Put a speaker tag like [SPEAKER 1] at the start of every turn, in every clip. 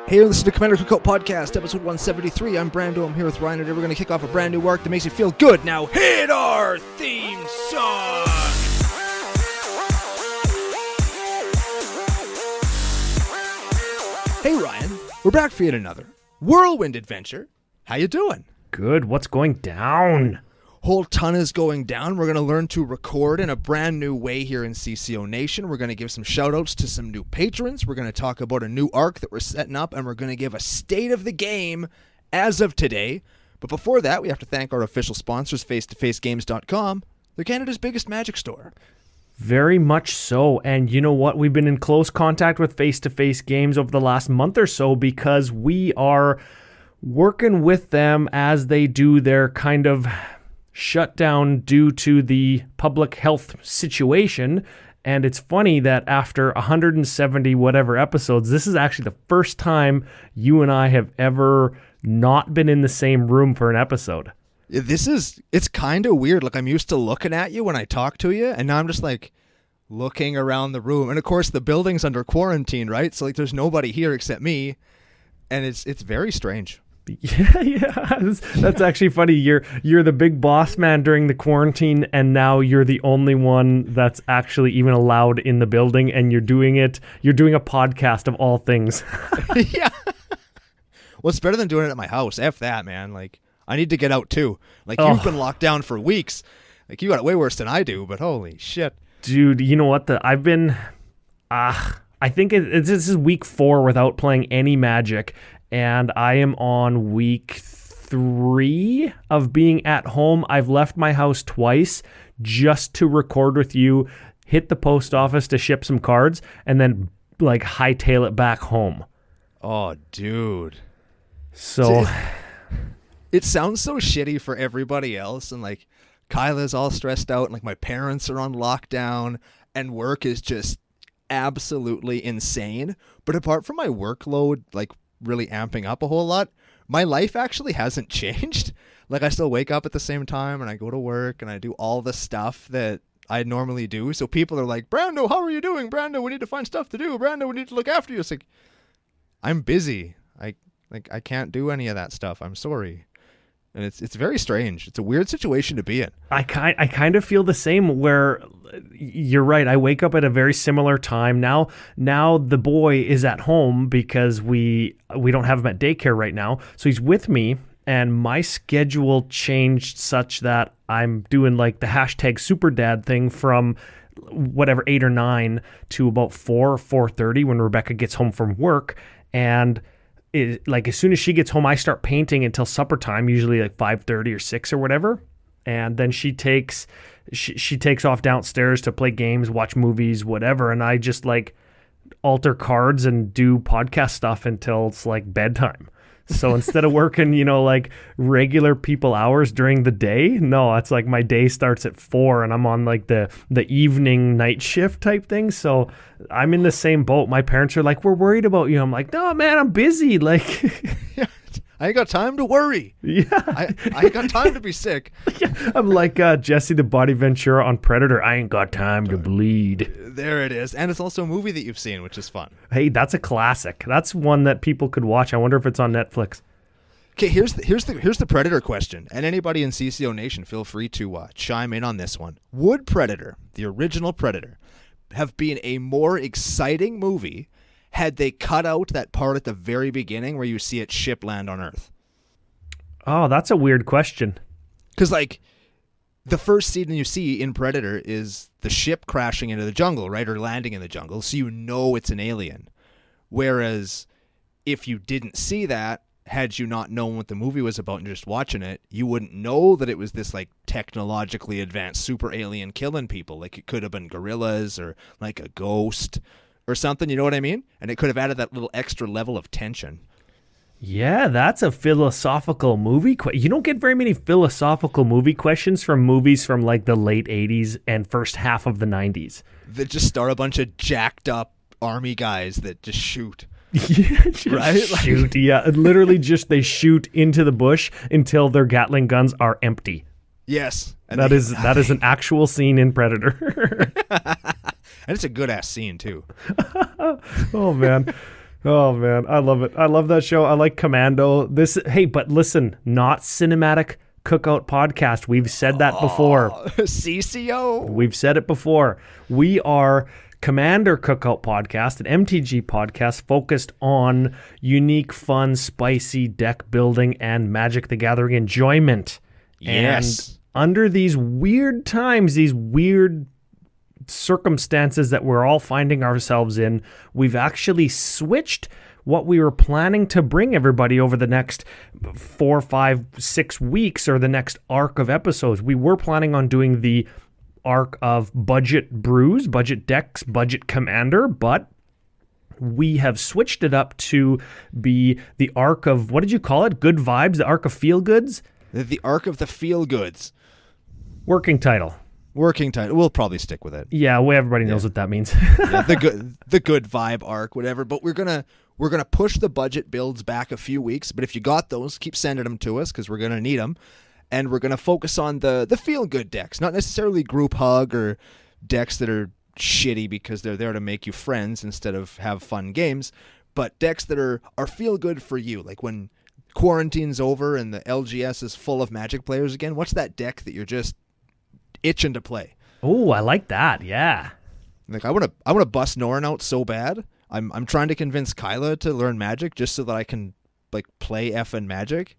[SPEAKER 1] Hey, listen to the Commander Cookout Podcast, episode 173. I'm Brando. I'm here with Ryan, and today we're going to kick off a brand new arc that makes you feel good. Now, hit our theme song! Hey, Ryan. We're back for yet another whirlwind adventure. How you doing?
[SPEAKER 2] Good. What's going down?
[SPEAKER 1] Whole ton is going down. We're going to learn to record in a brand new way here in CCONation. We're going to give some shout-outs to some new patrons. We're going to talk about a new arc that we're setting up, and we're going to give a state of the game as of today. But before that, we have to thank our official sponsors, face2facegames.com. They're Canada's biggest Magic store.
[SPEAKER 2] Very much so. And you know what? We've been in close contact with Face-to-Face Games over the last month or so because we are working with them as they do their kind of shutdown due to the public health situation. And it's funny that after 170 whatever episodes, this is actually the first time you and I have ever not been in the same room for an episode.
[SPEAKER 1] It's kind of weird. Like, I'm used to looking at you when I talk to you, and now I'm just like looking around the room. And of course the building's under quarantine, right? So like there's nobody here except me, and it's very strange.
[SPEAKER 2] Yeah, that's actually funny. You're the big boss man during the quarantine, and now you're the only one that's actually even allowed in the building, and you're doing a podcast of all things.
[SPEAKER 1] Yeah. Well, it's better than doing it at my house. F that, man. Like, I need to get out too. Like, you've been locked down for weeks. Like, you got it way worse than I do, but holy shit.
[SPEAKER 2] Dude, you know what? I think this is week 4 without playing any Magic. And I am on week 3 of being at home. I've left my house twice just to record with you, hit the post office to ship some cards, and then like hightail it back home.
[SPEAKER 1] Oh, dude.
[SPEAKER 2] So
[SPEAKER 1] it sounds so shitty for everybody else. And like Kyla's all stressed out, and like my parents are on lockdown, and work is just absolutely insane. But apart from my workload, like, really amping up a whole lot, my life actually hasn't changed. Like, I still wake up at the same time, and I go to work, and I do all the stuff that I normally do. So people are like, Brando, how are you doing? Brando, we need to find stuff to do. Brando, we need to look after you. It's like, I'm busy. I can't do any of that stuff. I'm sorry. And it's very strange. It's a weird situation to be in. I
[SPEAKER 2] kind of feel the same, where you're right. I wake up at a very similar time. Now the boy is at home because we don't have him at daycare right now. So he's with me, and my schedule changed such that I'm doing like the hashtag super dad thing from whatever 8 or 9 to about 4:30 when Rebecca gets home from work. And like as soon as she gets home, I start painting until supper time, usually like 5:30 or 6 or whatever. And then she takes off downstairs to play games, watch movies, whatever. And I just like alter cards and do podcast stuff until it's like bedtime. So instead of working, like regular people hours during the day, no, it's like my day starts at 4 and I'm on like the evening night shift type thing. So I'm in the same boat. My parents are like, we're worried about you. I'm like, no, man, I'm busy. Like,
[SPEAKER 1] I ain't got time to worry.
[SPEAKER 2] Yeah.
[SPEAKER 1] I ain't got time to be sick.
[SPEAKER 2] Yeah. I'm like Jesse the Body Ventura on Predator. I ain't got time to bleed.
[SPEAKER 1] There it is. And it's also a movie that you've seen, which is fun.
[SPEAKER 2] Hey, that's a classic. That's one that people could watch. I wonder if it's on Netflix.
[SPEAKER 1] Okay, here's the Predator question. And anybody in CCONation, feel free to chime in on this one. Would Predator, the original Predator, have been a more exciting movie had they cut out that part at the very beginning where you see its ship land on Earth?
[SPEAKER 2] Oh, that's a weird question.
[SPEAKER 1] Because, like, the first scene you see in Predator is the ship crashing into the jungle, right? Or landing in the jungle, so you know it's an alien. Whereas if you didn't see that, had you not known what the movie was about and just watching it, you wouldn't know that it was this like technologically advanced super alien killing people. Like, it could have been gorillas or like a ghost or something, you know what I mean? And it could have added that little extra level of tension.
[SPEAKER 2] Yeah, that's a philosophical movie. You don't get very many philosophical movie questions from movies from like the late 80s and first half of the 90s.
[SPEAKER 1] That just star a bunch of jacked up army guys that just shoot.
[SPEAKER 2] Yeah,
[SPEAKER 1] right?
[SPEAKER 2] Shoot, yeah. Literally just they shoot into the bush until their Gatling guns are empty.
[SPEAKER 1] Yes.
[SPEAKER 2] That is an actual scene in Predator.
[SPEAKER 1] And it's a good-ass scene, too.
[SPEAKER 2] Oh, man. Oh man, I love it. I love that show. I like Commando. But listen, not Cinematic Cookout Podcast. We've said that before.
[SPEAKER 1] CCO.
[SPEAKER 2] We've said it before. We are Commander Cookout Podcast, an MtG podcast focused on unique, fun, spicy deck building and Magic the Gathering enjoyment.
[SPEAKER 1] Yes.
[SPEAKER 2] And under these weird times, these weird circumstances that we're all finding ourselves in, we've actually switched what we were planning to bring everybody over the next 4, 5, 6 weeks or the next arc of episodes. We were planning on doing the arc of budget brews, budget decks, budget commander, but we have switched it up to be the arc of, what did you call it? Good vibes, the arc of feel goods?
[SPEAKER 1] The arc of the feel goods.
[SPEAKER 2] Working title.
[SPEAKER 1] We'll probably stick with it.
[SPEAKER 2] Yeah, well, everybody knows what that means.
[SPEAKER 1] Yeah, the good vibe arc, whatever. But we're gonna push the budget builds back a few weeks. But if you got those, keep sending them to us because we're gonna need them. And we're gonna focus on the feel good decks, not necessarily group hug or decks that are shitty because they're there to make you friends instead of have fun games. But decks that are feel good for you, like when quarantine's over and the LGS is full of Magic players again. What's that deck that you're just itching to play?
[SPEAKER 2] Oh, I like that. Yeah.
[SPEAKER 1] Like I want to bust Norn out so bad. I'm trying to convince Kyla to learn Magic just so that I can like play effing Magic.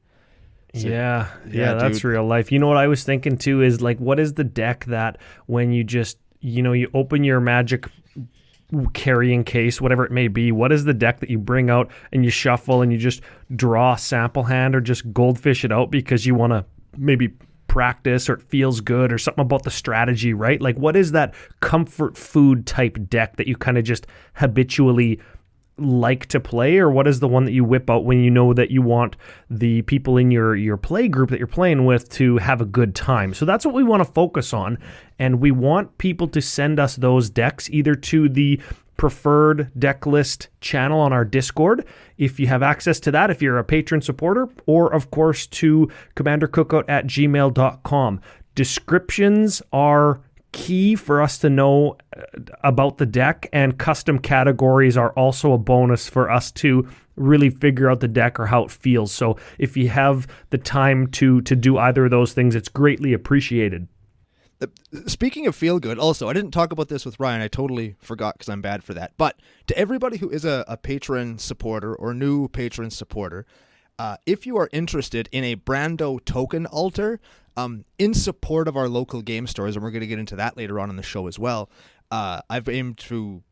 [SPEAKER 1] So,
[SPEAKER 2] yeah, that's
[SPEAKER 1] dude.
[SPEAKER 2] real life. You know what I was thinking too is like, what is the deck that when you just, you open your Magic carrying case, whatever it may be, what is the deck that you bring out and you shuffle and you just draw a sample hand or just goldfish it out because you want to maybe practice or it feels good or something about the strategy, right? Like what is that comfort food type deck that you kind of just habitually like to play, or what is the one that you whip out when you know that you want the people in your play group that you're playing with to have a good time? So that's what we want to focus on, and we want people to send us those decks either to the preferred deck list channel on our Discord, if you have access to that, if you're a patron supporter, or of course to commandercookout@gmail.com. Descriptions are key for us to know about the deck, and custom categories are also a bonus for us to really figure out the deck or how it feels. So if you have the time to do either of those things, it's greatly appreciated.
[SPEAKER 1] Speaking of feel good, also, I didn't talk about this with Ryan. I totally forgot because I'm bad for that. But to everybody who is a patron supporter or new patron supporter, if you are interested in a Brando token altar, in support of our local game stores, and we're going to get into that later on in the show as well, I've aimed to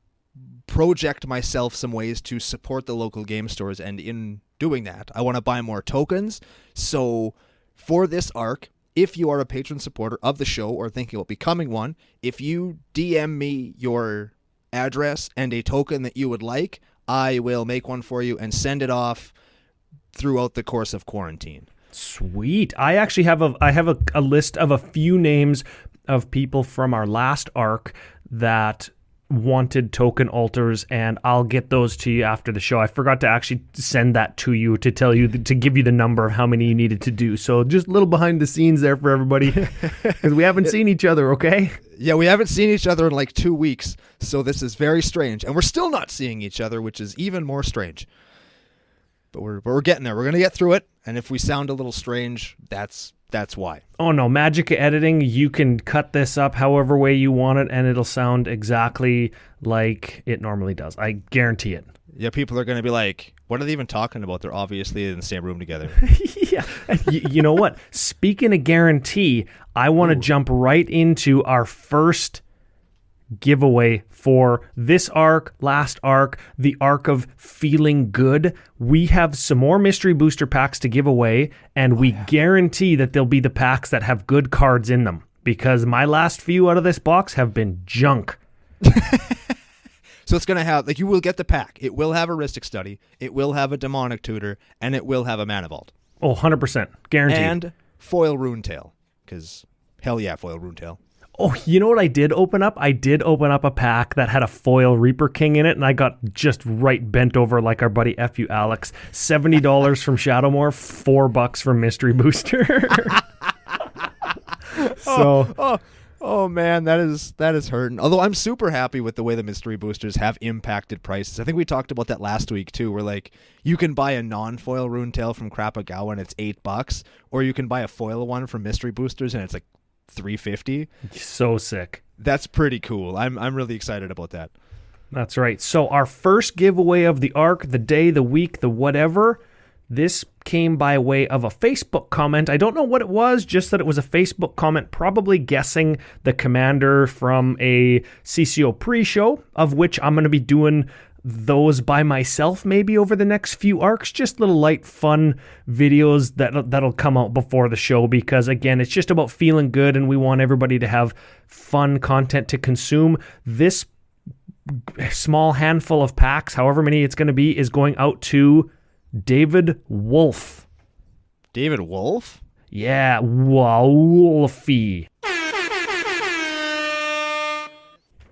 [SPEAKER 1] project myself some ways to support the local game stores, and in doing that, I want to buy more tokens. So for this arc, if you are a patron supporter of the show or thinking about becoming one, if you DM me your address and a token that you would like, I will make one for you and send it off throughout the course of quarantine.
[SPEAKER 2] Sweet. I actually have a list of a few names of people from our last arc that wanted token altars, and I'll get those to you after the show. I forgot to actually send that to you to tell you, to give you the number of how many you needed to do. So just a little behind the scenes there for everybody, because we haven't seen each other, okay?
[SPEAKER 1] Yeah, we haven't seen each other in like 2 weeks, so this is very strange. And we're still not seeing each other, which is even more strange. But we're getting there. We're going to get through it, and if we sound a little strange, that's why.
[SPEAKER 2] Oh no, magic editing, you can cut this up however way you want it, and it'll sound exactly like it normally does. I guarantee it.
[SPEAKER 1] Yeah, people are going to be like, what are they even talking about? They're obviously in the same room together.
[SPEAKER 2] Yeah. You know what? Speaking of guarantee, I want to jump right into our first giveaway for this arc, last arc, the arc of feeling good. We have some more mystery booster packs to give away, and we guarantee that they'll be the packs that have good cards in them, because my last few out of this box have been junk.
[SPEAKER 1] So it's going to have, like, you will get the pack. It will have a Rhystic Study, it will have a Demonic Tutor, and it will have a Mana Vault.
[SPEAKER 2] Oh, 100%. Guaranteed.
[SPEAKER 1] And Foil Runetail, because hell yeah, Foil Runetail.
[SPEAKER 2] Oh, you know what I did open up? I did open up a pack that had a foil Reaper King in it, and I got just right bent over like our buddy F.U. Alex. $70 from Shadowmoor, $4 from Mystery Booster. So
[SPEAKER 1] Oh man, that is hurting. Although I'm super happy with the way the mystery boosters have impacted prices. I think we talked about that last week too, where like you can buy a non-foil rune tail from Krapagawa and it's $8, or you can buy a foil one from mystery boosters and it's like $3.50.
[SPEAKER 2] So sick.
[SPEAKER 1] That's pretty cool. I'm really excited about that.
[SPEAKER 2] That's right. So our first giveaway of the arc, the day, the week, the whatever, this came by way of a Facebook comment. I don't know what it was, just that it was a Facebook comment, probably guessing the commander from a CCO pre-show, of which I'm going to be doing those by myself maybe over the next few arcs, just little light fun videos that'll come out before the show, because again, it's just about feeling good and we want everybody to have fun content to consume. This small handful of packs, however many it's going to be, is going out to David Wolf.
[SPEAKER 1] David Wolf?
[SPEAKER 2] Yeah, Wolfie.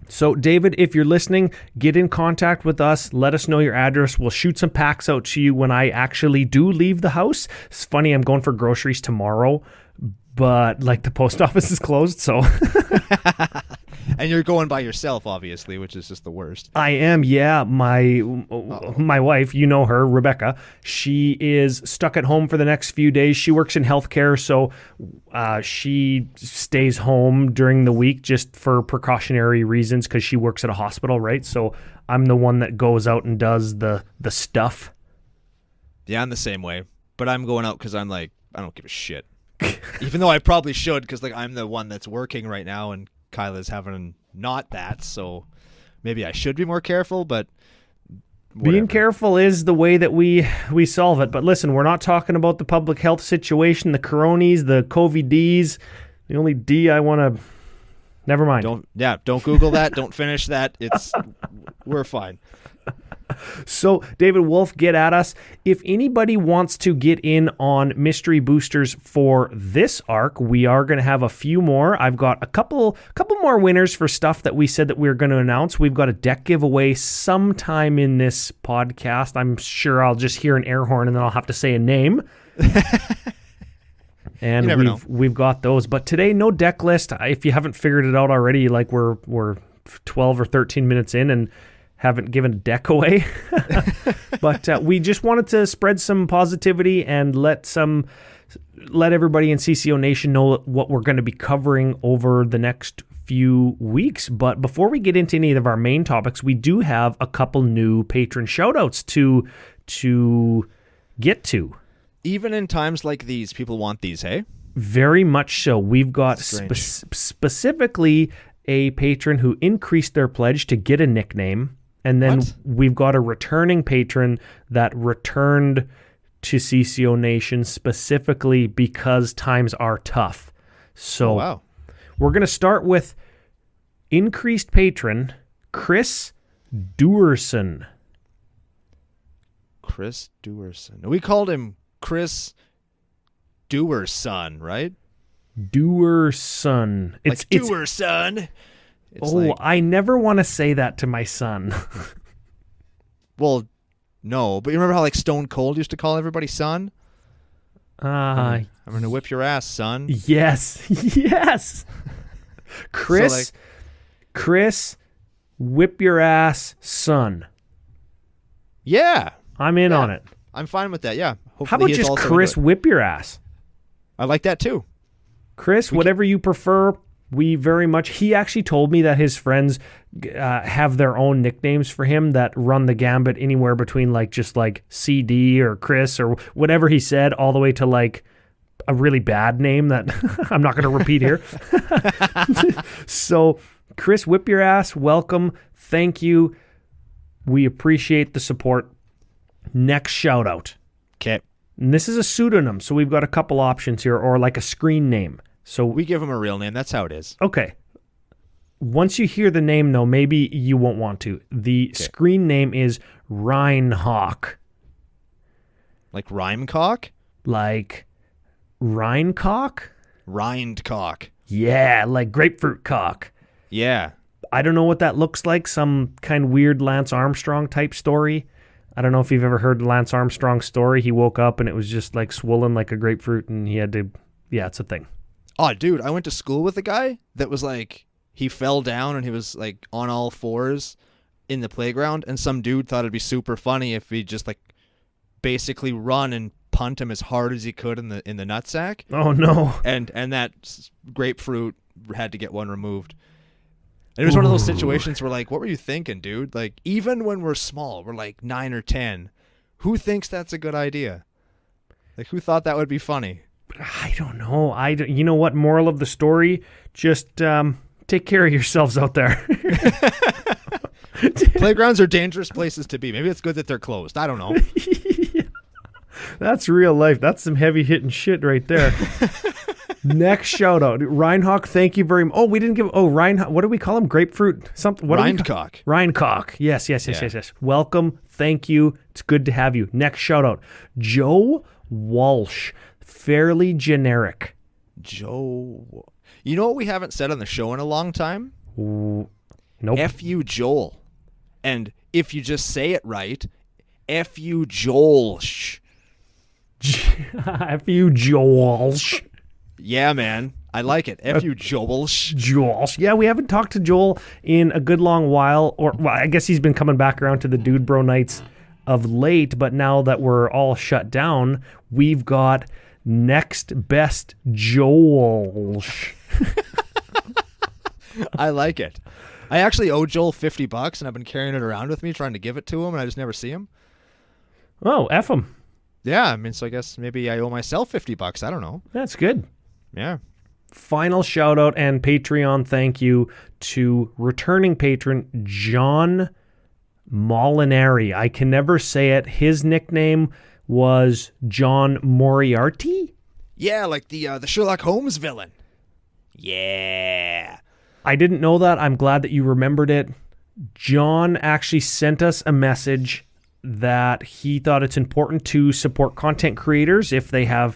[SPEAKER 2] So, David, if you're listening, get in contact with us. Let us know your address. We'll shoot some packs out to you when I actually do leave the house. It's funny, I'm going for groceries tomorrow, but like the post office is closed, so...
[SPEAKER 1] And you're going by yourself, obviously, which is just the worst.
[SPEAKER 2] I am, yeah. My wife, you know her, Rebecca, she is stuck at home for the next few days. She works in healthcare, so she stays home during the week just for precautionary reasons because she works at a hospital, right? So I'm the one that goes out and does the stuff.
[SPEAKER 1] Yeah, I'm the same way. But I'm going out because I'm like, I don't give a shit. Even though I probably should, because like I'm the one that's working right now and Kyla's having not that, so maybe I should be more careful, but whatever.
[SPEAKER 2] Being careful is the way that we solve it. But listen, we're not talking about the public health situation, the coronies, the COVID-Ds. The only D I want to... Never mind.
[SPEAKER 1] Don't Google that. Don't finish that. We're fine.
[SPEAKER 2] So, David Wolf, get at us. If anybody wants to get in on mystery boosters for this arc, we are going to have a few more. I've got a couple more winners for stuff that we said that we were going to announce. We've got a deck giveaway sometime in this podcast. I'm sure I'll just hear an air horn and then I'll have to say a name. And we've got those. But today, no deck list. If you haven't figured it out already, like we're 12 or 13 minutes in and haven't given a deck away. But we just wanted to spread some positivity and let everybody in CCONation know what we're going to be covering over the next few weeks. But before we get into any of our main topics, we do have a couple new patron shoutouts to get to.
[SPEAKER 1] Even in times like these, people want these, hey?
[SPEAKER 2] Very much so. We've got specifically a patron who increased their pledge to get a nickname. And then we've got a returning patron that returned to CCONation specifically because times are tough. So we're going to start with increased patron Chris Dewerson.
[SPEAKER 1] Chris Dewerson. We called him Chris Dewerson, right?
[SPEAKER 2] Dewerson.
[SPEAKER 1] It's Dewerson.
[SPEAKER 2] I never want to say that to my son.
[SPEAKER 1] Well, no, but you remember how like Stone Cold used to call everybody son? I'm going to whip your ass, son.
[SPEAKER 2] Yes. Chris, Chris, whip your ass, son.
[SPEAKER 1] Yeah.
[SPEAKER 2] I'm in on it.
[SPEAKER 1] I'm fine with that, yeah. Hopefully
[SPEAKER 2] how about just Chris, whip your ass?
[SPEAKER 1] I like that too.
[SPEAKER 2] Chris, whatever you prefer. We very much... He actually told me that his friends have their own nicknames for him that run the gambit anywhere between just CD or Chris or whatever he said, all the way to like a really bad name that I'm not going to repeat here. So, Chris, whip your ass. Welcome. Thank you. We appreciate the support. Next shout out.
[SPEAKER 1] Okay.
[SPEAKER 2] And this is a pseudonym, so we've got a couple options here, or like a screen name. So
[SPEAKER 1] we give him a real name. That's how it is.
[SPEAKER 2] Okay. Once you hear the name, though, maybe you won't want to. The screen name is Rhinehawk.
[SPEAKER 1] Like Rhymecock?
[SPEAKER 2] Like Rhinecock?
[SPEAKER 1] Rindcock.
[SPEAKER 2] Yeah, like grapefruit cock.
[SPEAKER 1] Yeah.
[SPEAKER 2] I don't know what that looks like. Some kind of weird Lance Armstrong type story. I don't know if you've ever heard Lance Armstrong's story. He woke up and it was just like swollen like a grapefruit and he had to... Yeah, it's a thing.
[SPEAKER 1] Oh, dude, I went to school with a guy that was like, he fell down and he was like on all fours in the playground, and some dude thought it'd be super funny if he just like basically run and punt him as hard as he could in the nutsack.
[SPEAKER 2] Oh no.
[SPEAKER 1] And that grapefruit had to get one removed. And it was one of those situations where like, what were you thinking, dude? Like, even when we're small, we're like 9 or 10. Who thinks that's a good idea? Like, who thought that would be funny?
[SPEAKER 2] I don't know. You know what? Moral of the story: just take care of yourselves out there.
[SPEAKER 1] Playgrounds are dangerous places to be. Maybe it's good that they're closed. I don't know.
[SPEAKER 2] Yeah. That's real life. That's some heavy hitting shit right there. Next shout out, Reinhawk. Thank you very much. Oh, we didn't give. Oh, Reinhawk. What do we call him? Grapefruit. Something. What?
[SPEAKER 1] Reincock.
[SPEAKER 2] Reincock. Yes. Welcome. Thank you. It's good to have you. Next shout out, Joe Walsh. Fairly generic.
[SPEAKER 1] Joe. You know what we haven't said on the show in a long time?
[SPEAKER 2] Nope.
[SPEAKER 1] F-U Joel. And if you just say it right, F-U Joelsh.
[SPEAKER 2] F-U Joelsh.
[SPEAKER 1] Yeah, man. I like it. F-U Joelsh.
[SPEAKER 2] Joelsh. Yeah, we haven't talked to Joel in a good long while. Or, well, I guess he's been coming back around to the Dude Bro Nights of late. But now that we're all shut down, we've got next best Joelsh.
[SPEAKER 1] I like it. I actually owe Joel $50, and I've been carrying it around with me, trying to give it to him, and I just never see him.
[SPEAKER 2] Oh, F him.
[SPEAKER 1] Yeah, I mean, so I guess maybe I owe myself $50. I don't know.
[SPEAKER 2] That's good.
[SPEAKER 1] Yeah.
[SPEAKER 2] Final shout out and Patreon thank you to returning patron John Molinari. I can never say it. His nickname was John Moriarty.
[SPEAKER 1] Yeah, like the Sherlock Holmes villain. Yeah.
[SPEAKER 2] I didn't know that. I'm glad that you remembered it. John actually sent us a message that he thought it's important to support content creators if they have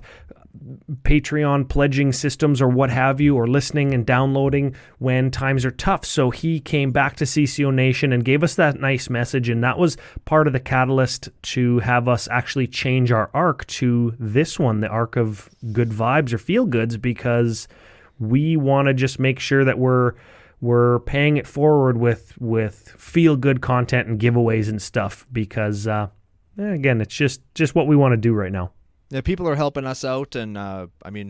[SPEAKER 2] Patreon pledging systems or what have you, or listening and downloading when times are tough. So he came back to CCONation and gave us that nice message, and that was part of the catalyst to have us actually change our arc to this one, the arc of good vibes or feel goods, because we want to just make sure that we're paying it forward with feel good content and giveaways and stuff, because again, it's just what we want to do right now.
[SPEAKER 1] Yeah, people are helping us out, and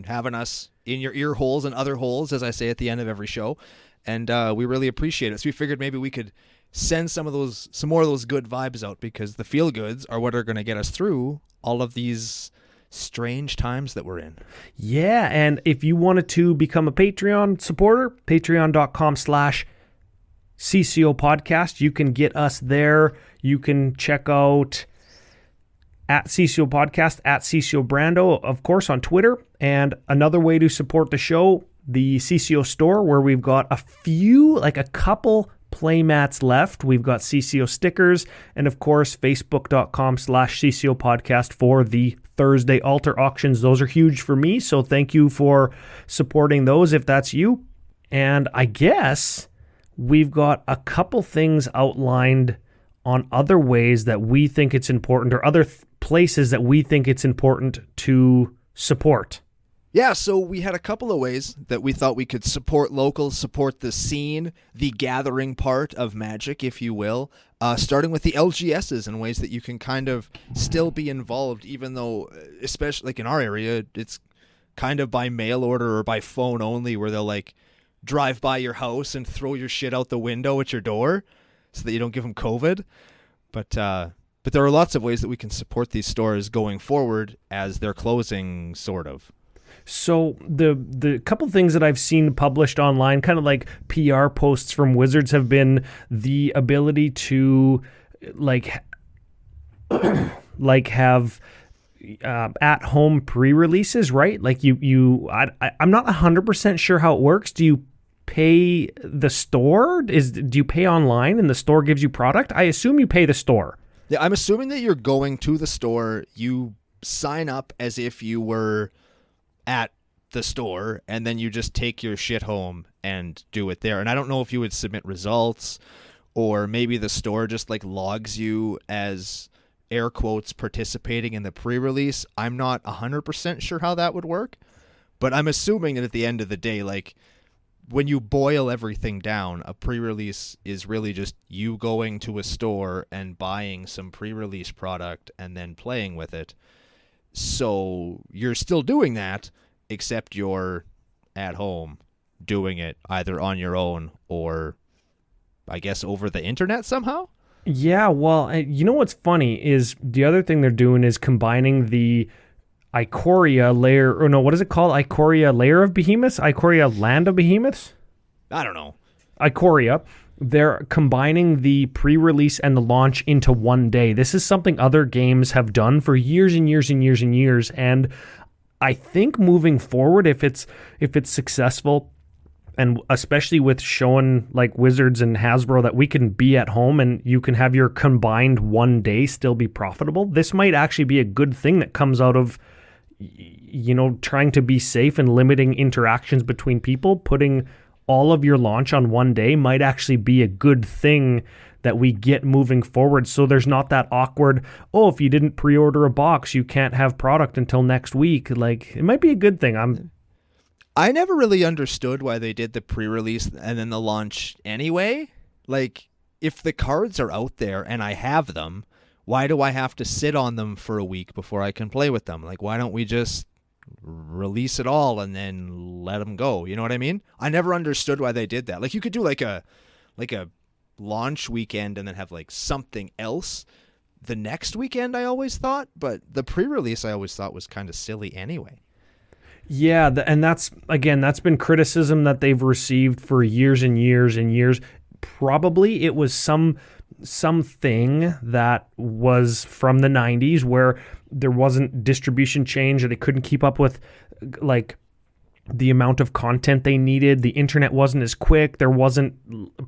[SPEAKER 1] having us in your ear holes and other holes, as I say at the end of every show, and we really appreciate it. So we figured maybe we could send some more of those good vibes out, because the feel goods are what are going to get us through all of these strange times that we're in.
[SPEAKER 2] Yeah, and if you wanted to become a Patreon supporter, patreon.com/CCOPodcast, you can get us there. You can check out at CCOPodcast, at CCOBrando, of course, on Twitter. And another way to support the show, the CCO store, where we've got a couple playmats left. We've got CCO stickers, and of course, facebook.com/CCOPodcast for the Thursday altar auctions. Those are huge for me, so thank you for supporting those if that's you. And I guess we've got a couple things outlined on other ways that we think it's important, or other places that we think it's important to support.
[SPEAKER 1] Yeah, so we had a couple of ways that we thought we could support local, support the scene, the gathering part of Magic, if you will, starting with the LGSs and ways that you can kind of still be involved, even though, especially like in our area, it's kind of by mail order or by phone only, where they'll like drive by your house and throw your shit out the window at your door so that you don't give them COVID. But there are lots of ways that we can support these stores going forward as they're closing, sort of.
[SPEAKER 2] So the couple things that I've seen published online, kind of like PR posts from Wizards, have been the ability to like have at-home pre-releases, right? Like I'm not 100% sure how it works. Do you pay the store? Do you pay online and the store gives you product? I assume you pay the store.
[SPEAKER 1] Yeah, I'm assuming that you're going to the store. You sign up as if you were at the store, and then you just take your shit home and do it there. And I don't know if you would submit results, or maybe the store just like logs you as air quotes participating in the pre-release. I'm not 100% sure how that would work, But I'm assuming that at the end of the day, like, when you boil everything down, a pre-release is really just you going to a store and buying some pre-release product and then playing with it. So you're still doing that, except you're at home doing it either on your own or, I guess, over the internet somehow?
[SPEAKER 2] Yeah, well, you know what's funny is the other thing they're doing is combining the Ikoria layer, or no, what is it called? Ikoria layer of behemoths? Ikoria land of behemoths?
[SPEAKER 1] I don't know.
[SPEAKER 2] Ikoria. They're combining the pre-release and the launch into one day. This is something other games have done for years and years and years and years. And I think moving forward, if it's successful, and especially with showing like Wizards and Hasbro that we can be at home and you can have your combined one day still be profitable, this might actually be a good thing that comes out of, you know, trying to be safe and limiting interactions between people. Putting all of your launch on one day might actually be a good thing that we get moving forward. So there's not that awkward, oh, if you didn't pre-order a box, you can't have product until next week. Like, it might be a good thing.
[SPEAKER 1] I never really understood why they did the pre-release and then the launch anyway. Like, if the cards are out there and I have them, why do I have to sit on them for a week before I can play with them? Like, why don't we just release it all and then let them go? You know what I mean? I never understood why they did that. Like, you could do like a launch weekend and then have like something else the next weekend, I always thought, but the pre-release I always thought was kind of silly anyway.
[SPEAKER 2] Yeah, and that's been criticism that they've received for years and years and years. Probably it was something that was from the 90s where there wasn't distribution change, or they couldn't keep up with like the amount of content they needed. The internet wasn't as quick. There wasn't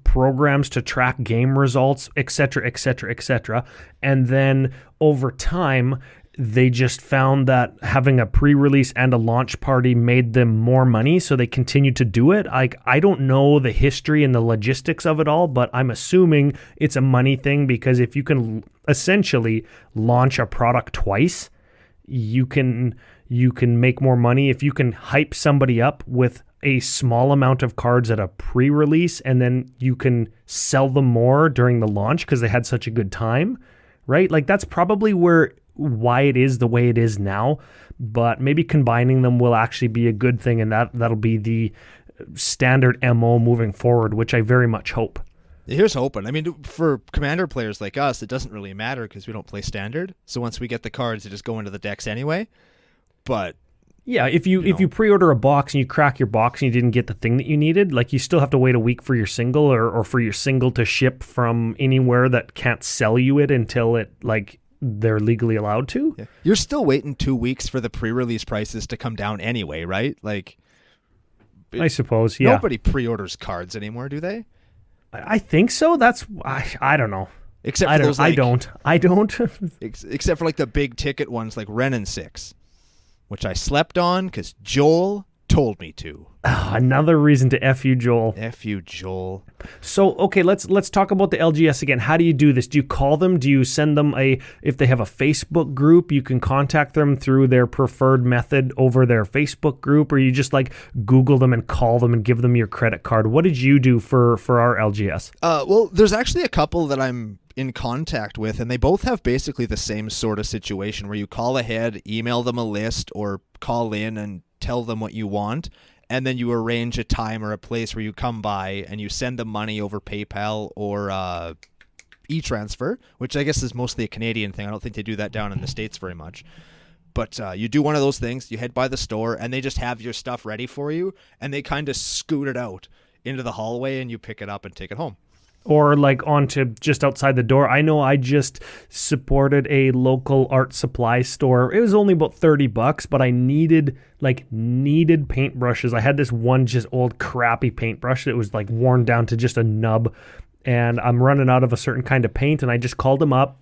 [SPEAKER 2] programs to track game results, etc., etc., etc. And then over time, they just found that having a pre-release and a launch party made them more money, so they continued to do it. I don't know the history and the logistics of it all, but I'm assuming it's a money thing, because if you can essentially launch a product twice, you can make more money. If you can hype somebody up with a small amount of cards at a pre-release and then you can sell them more during the launch because they had such a good time, right? Like, that's probably why it is the way it is now, but maybe combining them will actually be a good thing, and that'll be the standard MO moving forward, which I very much hope.
[SPEAKER 1] Here's hoping. I mean, for Commander players like us, it doesn't really matter because we don't play Standard, so once we get the cards, they just go into the decks anyway. But
[SPEAKER 2] yeah, if you pre-order a box and you crack your box and you didn't get the thing that you needed, like, you still have to wait a week for your single, or for your single to ship from anywhere that can't sell you it until it, like, they're legally allowed to.
[SPEAKER 1] Yeah. You're still waiting 2 weeks for the pre-release prices to come down anyway, right? Like,
[SPEAKER 2] I suppose, yeah.
[SPEAKER 1] Nobody pre-orders cards anymore, do they?
[SPEAKER 2] I think so. I don't know.
[SPEAKER 1] Except for those, like,
[SPEAKER 2] I don't.
[SPEAKER 1] Except for like the big ticket ones like Ren and 6, which I slept on because Joel told me to.
[SPEAKER 2] Another reason to F you, Joel.
[SPEAKER 1] F you, Joel.
[SPEAKER 2] So, okay, let's talk about the LGS again. How do you do this? Do you call them? Do you send them if they have a Facebook group, you can contact them through their preferred method over their Facebook group, or you just like Google them and call them and give them your credit card? What did you do for our LGS?
[SPEAKER 1] Well, there's actually a couple that I'm in contact with, and they both have basically the same sort of situation where you call ahead, email them a list, or call in and tell them what you want, and then you arrange a time or a place where you come by and you send them money over PayPal or e-transfer, which I guess is mostly a Canadian thing. I don't think they do that down in the States very much. But you do one of those things, you head by the store, and they just have your stuff ready for you, and they kind of scoot it out into the hallway, and you pick it up and take it home.
[SPEAKER 2] Or like onto just outside the door. I know I just supported a local art supply store. It was only about $30, but I needed paintbrushes. I had this one just old crappy paintbrush that was like worn down to just a nub, and I'm running out of a certain kind of paint, and I just called them up.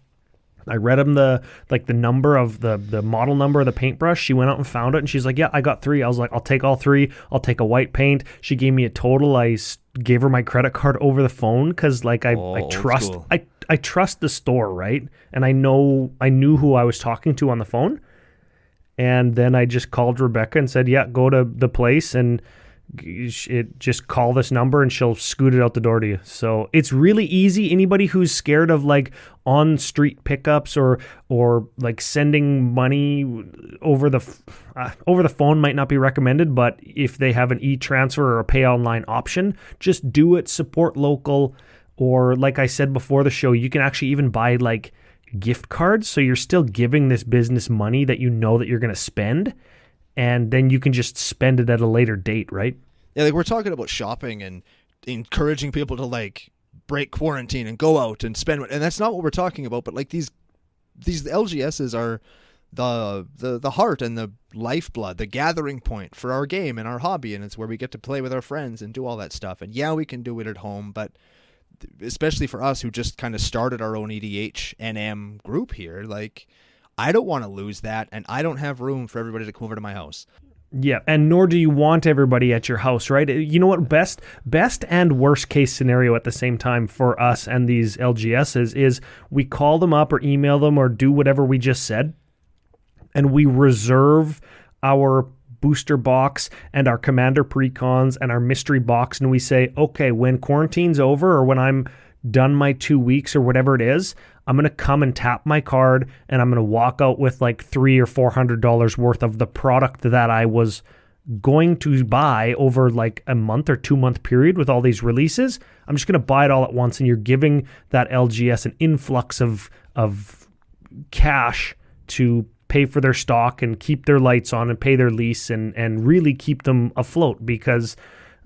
[SPEAKER 2] I read them the number of the model number of the paintbrush. She went out and found it, and she's like, yeah, I got 3. I was like, I'll take all 3. I'll take a white paint. She gave me a total. I gave her my credit card over the phone because like I trust
[SPEAKER 1] cool.
[SPEAKER 2] I trust the store, right? And I knew who I was talking to on the phone. And then I just called Rebecca and said, yeah, go to the place and just call this number and she'll scoot it out the door to you. So it's really easy. Anybody who's scared of like on street pickups or like sending money over the phone might not be recommended, but if they have an e-transfer or a pay online option, just do it. Support local. Or like I said before the show, you can actually even buy like gift cards. So you're still giving this business money that you know that you're going to spend. And then you can just spend it at a later date, right?
[SPEAKER 1] Yeah, like we're talking about shopping and encouraging people to like break quarantine and go out and spend. And that's not what we're talking about. But like these LGSs are the heart and the lifeblood, the gathering point for our game and our hobby. And it's where we get to play with our friends and do all that stuff. And yeah, we can do it at home, but especially for us who just kind of started our own EDH NM group here, like I don't want to lose that, and I don't have room for everybody to come over to my house.
[SPEAKER 2] Yeah, and nor do you want everybody at your house, right? You know what? Best and worst case scenario at the same time for us and these LGSs is we call them up or email them or do whatever we just said, and we reserve our booster box and our Commander precons and our mystery box, and we say, okay, when quarantine's over or when I'm done my 2 weeks or whatever it is, I'm going to come and tap my card and I'm going to walk out with like $300 or $400 worth of the product that I was going to buy over like a month or 2 month period with all these releases. I'm just going to buy it all at once, and you're giving that LGS an influx of cash to pay for their stock and keep their lights on and pay their lease and really keep them afloat, because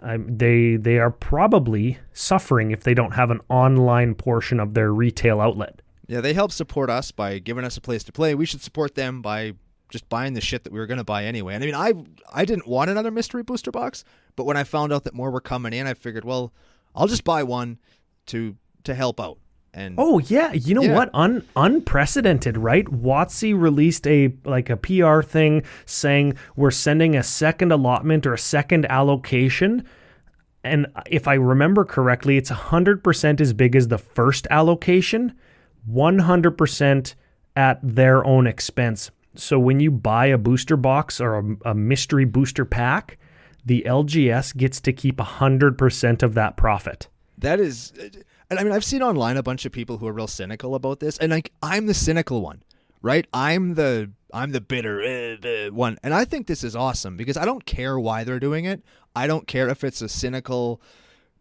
[SPEAKER 2] they are probably suffering if they don't have an online portion of their retail outlet.
[SPEAKER 1] Yeah, they help support us by giving us a place to play. We should support them by just buying the shit that we were going to buy anyway. And I mean, I didn't want another mystery booster box, but when I found out that more were coming in, I figured, well, I'll just buy one to help out. And
[SPEAKER 2] oh yeah, you know what? Unprecedented, right? WotC released a PR thing saying we're sending a second allotment or a second allocation. And if I remember correctly, it's 100% as big as the first allocation, 100% at their own expense. So when you buy a booster box or a mystery booster pack, the LGS gets to keep 100% of that profit.
[SPEAKER 1] That is... And I mean, I've seen online a bunch of people who are real cynical about this, and like I'm the cynical one, right? I'm the bitter one, and I think this is awesome because I don't care why they're doing it. I don't care if it's a cynical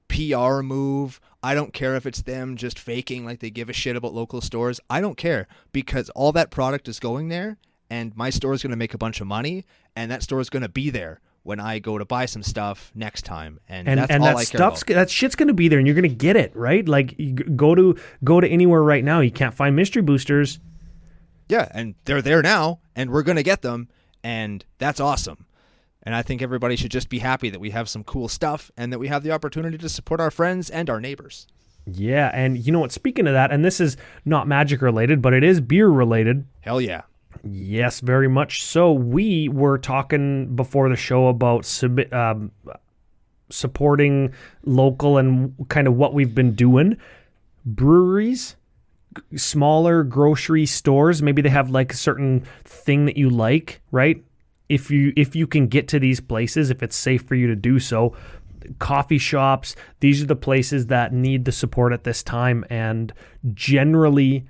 [SPEAKER 1] PR move. I don't care if it's them just faking like they give a shit about local stores. I don't care, because all that product is going there, and my store is going to make a bunch of money, and that store is going to be there when I go to buy some stuff next time. And that's all I care about.
[SPEAKER 2] That shit's going to be there and you're going to get it, right? Like you go to anywhere right now, you can't find mystery boosters.
[SPEAKER 1] Yeah, and they're there now and we're going to get them, and that's awesome. And I think everybody should just be happy that we have some cool stuff and that we have the opportunity to support our friends and our neighbors.
[SPEAKER 2] Yeah, and you know what? Speaking of that, and this is not Magic related, but it is beer related.
[SPEAKER 1] Hell yeah.
[SPEAKER 2] Yes, very much so. We were talking before the show about supporting local and kind of what we've been doing. Breweries, smaller grocery stores, maybe they have like a certain thing that you like, right? If you can get to these places, if it's safe for you to do so. Coffee shops, these are the places that need the support at this time, and generally,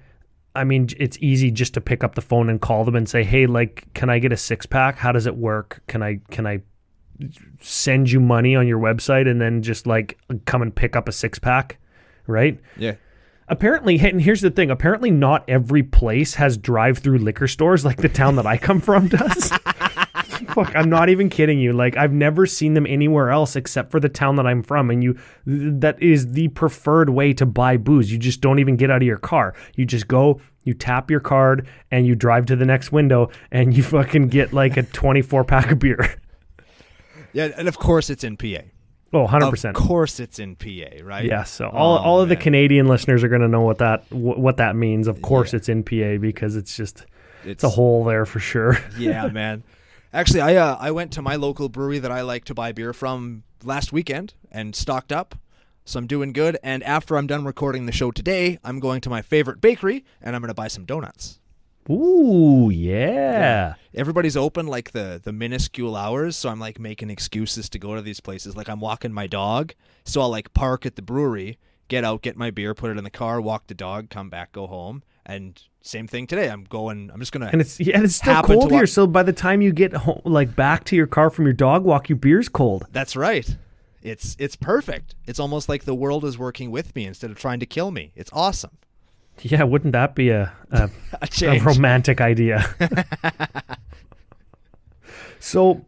[SPEAKER 2] I mean, it's easy just to pick up the phone and call them and say, hey, like, can I get a 6-pack? How does it work? Can I send you money on your website and then just like come and pick up a 6-pack? Right?
[SPEAKER 1] Yeah.
[SPEAKER 2] Apparently, and here's the thing, apparently not every place has drive-through liquor stores like the town that I come from does. Fuck, I'm not even kidding you. Like, I've never seen them anywhere else except for the town that I'm from. And that is the preferred way to buy booze. You just don't even get out of your car. You just go, you tap your card, and you drive to the next window, and you fucking get like a 24-pack of beer.
[SPEAKER 1] Yeah, and of course it's in PA.
[SPEAKER 2] Oh, 100%.
[SPEAKER 1] Of course it's in PA, right?
[SPEAKER 2] Yeah, so all of the Canadian listeners are going to know what that means. Of course it's in PA, because it's a hole there for sure.
[SPEAKER 1] Yeah, man. Actually, I went to my local brewery that I like to buy beer from last weekend and stocked up, so I'm doing good. And after I'm done recording the show today, I'm going to my favorite bakery and I'm going to buy some donuts.
[SPEAKER 2] Ooh, yeah.
[SPEAKER 1] Everybody's open like the minuscule hours, so I'm like making excuses to go to these places. Like I'm walking my dog, so I'll like park at the brewery, get out, get my beer, put it in the car, walk the dog, come back, go home. And same thing today. I'm just gonna.
[SPEAKER 2] And it's still cold here, so by the time you get home, like back to your car from your dog walk, your beer's cold.
[SPEAKER 1] That's right. It's perfect. It's almost like the world is working with me instead of trying to kill me. It's awesome.
[SPEAKER 2] Yeah, wouldn't that be a
[SPEAKER 1] change.
[SPEAKER 2] romantic idea? So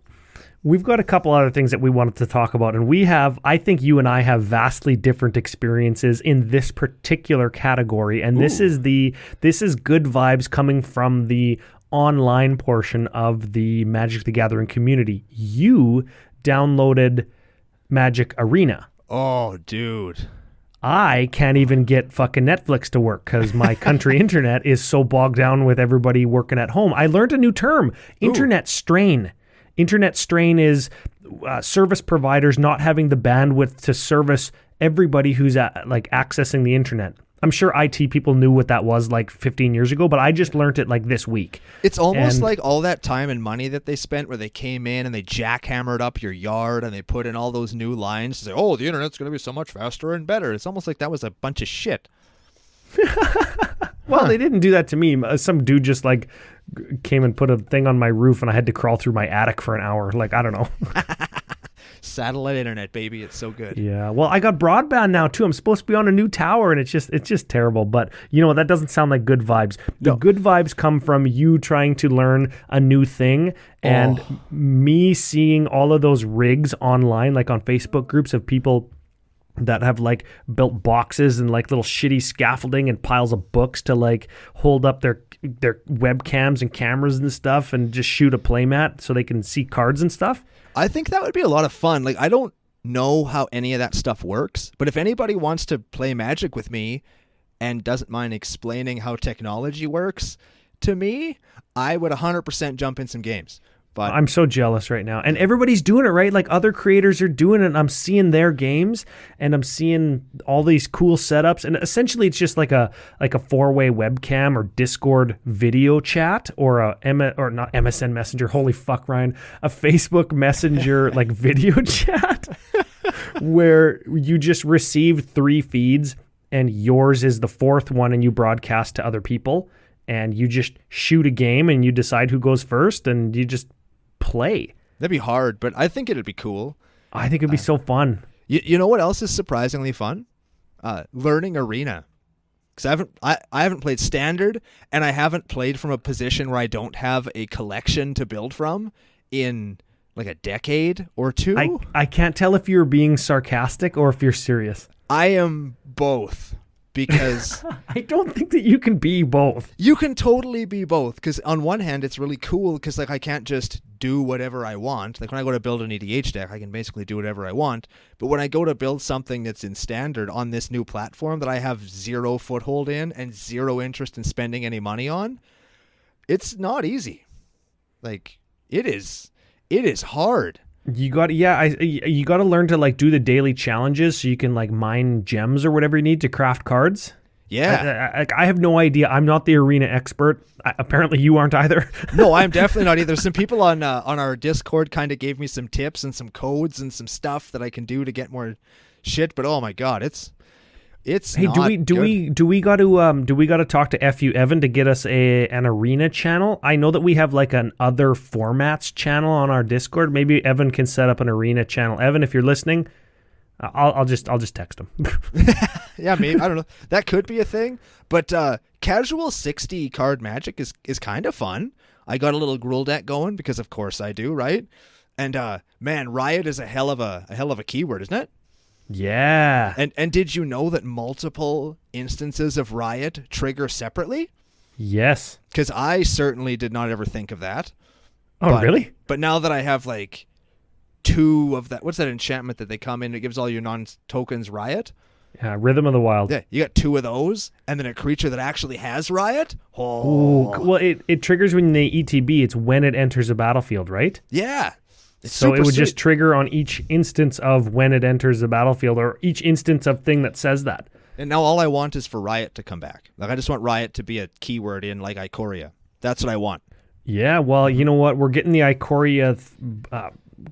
[SPEAKER 2] we've got a couple other things that we wanted to talk about, and I think you and I have vastly different experiences in this particular category, and this is good vibes coming from the online portion of the Magic the Gathering community. You downloaded Magic Arena.
[SPEAKER 1] Oh, dude.
[SPEAKER 2] I can't even get fucking Netflix to work because my country internet is so bogged down with everybody working at home. I learned a new term, internet strain. Internet strain is service providers not having the bandwidth to service everybody who's accessing the internet. I'm sure IT people knew what that was like 15 years ago, but I just learned it like this week.
[SPEAKER 1] It's almost like all that time and money that they spent where they came in and they jackhammered up your yard and they put in all those new lines to say, oh, the internet's going to be so much faster and better. It's almost like that was a bunch of shit.
[SPEAKER 2] Well, they didn't do that to me. Some dude just like came and put a thing on my roof and I had to crawl through my attic for an hour. Like, I don't know.
[SPEAKER 1] Satellite internet, baby. It's so good.
[SPEAKER 2] Yeah. Well, I got broadband now too. I'm supposed to be on a new tower and it's just terrible. But you know, that doesn't sound like good vibes. The good vibes come from you trying to learn a new thing and me seeing all of those rigs online, like on Facebook groups of people that have like built boxes and like little shitty scaffolding and piles of books to like hold up their webcams and cameras and stuff and just shoot a playmat so they can see cards and stuff.
[SPEAKER 1] I think that would be a lot of fun. Like, I don't know how any of that stuff works, but if anybody wants to play Magic with me and doesn't mind explaining how technology works to me, I would 100% jump in some games. But
[SPEAKER 2] I'm so jealous right now. And everybody's doing it, right? Like other creators are doing it. And I'm seeing their games and I'm seeing all these cool setups. And essentially it's just like a four-way webcam or Discord video chat or not MSN Messenger. Holy fuck, Ryan. A Facebook Messenger like video chat where you just receive 3 feeds and yours is the 4th one and you broadcast to other people and you just shoot a game and you decide who goes first and you just play. That'd
[SPEAKER 1] be hard, but I think it'd be cool.
[SPEAKER 2] I think it'd be so fun.
[SPEAKER 1] You know what else is surprisingly fun? Learning Arena. Because I haven't played Standard, and I haven't played from a position where I don't have a collection to build from in like a decade or two.
[SPEAKER 2] I can't tell if you're being sarcastic or if you're serious.
[SPEAKER 1] I am both. Because
[SPEAKER 2] I don't think that you can be both.
[SPEAKER 1] You can totally be both. Because on one hand, it's really cool because like I can't just do whatever I want. Like when I go to build an EDH deck, I can basically do whatever I want. But when I go to build something that's in Standard on this new platform that I have 0 foothold in and 0 interest in spending any money on, it's not easy. Like it is hard.
[SPEAKER 2] You got to learn to like do the daily challenges so you can like mine gems or whatever you need to craft cards.
[SPEAKER 1] Yeah.
[SPEAKER 2] I have no idea. I'm not the arena expert. Apparently you aren't either.
[SPEAKER 1] No, I'm definitely not either. Some people on our Discord kind of gave me some tips and some codes and some stuff that I can do to get more shit, but oh my god, it's
[SPEAKER 2] hey, do we got to talk to FU Evan to get us an arena channel? I know that we have like an other formats channel on our Discord. Maybe Evan can set up an arena channel. Evan, if you're listening, I'll just text him.
[SPEAKER 1] Yeah, maybe, I don't know. That could be a thing. But casual 60 card Magic is kind of fun. I got a little Gruul deck going because of course I do, right? And man, Riot is a hell of a keyword, isn't it?
[SPEAKER 2] Yeah.
[SPEAKER 1] And did you know that multiple instances of Riot trigger separately?
[SPEAKER 2] Yes.
[SPEAKER 1] Because I certainly did not ever think of that.
[SPEAKER 2] Oh, really?
[SPEAKER 1] But now that I have like 2 of that, what's that enchantment that they come in, it gives all your non-tokens Riot?
[SPEAKER 2] Yeah, Rhythm of the Wild.
[SPEAKER 1] Yeah, you got 2 of those, and then a creature that actually has Riot? Oh.
[SPEAKER 2] Ooh, well, it triggers when they ETB. It's when it enters a battlefield, right?
[SPEAKER 1] Yeah.
[SPEAKER 2] So it would just trigger on each instance of when it enters the battlefield or each instance of thing that says that.
[SPEAKER 1] And now all I want is for Riot to come back. Like I just want Riot to be a keyword in like Ikoria. That's what I want.
[SPEAKER 2] Yeah, well, you know what? We're getting the Ikoria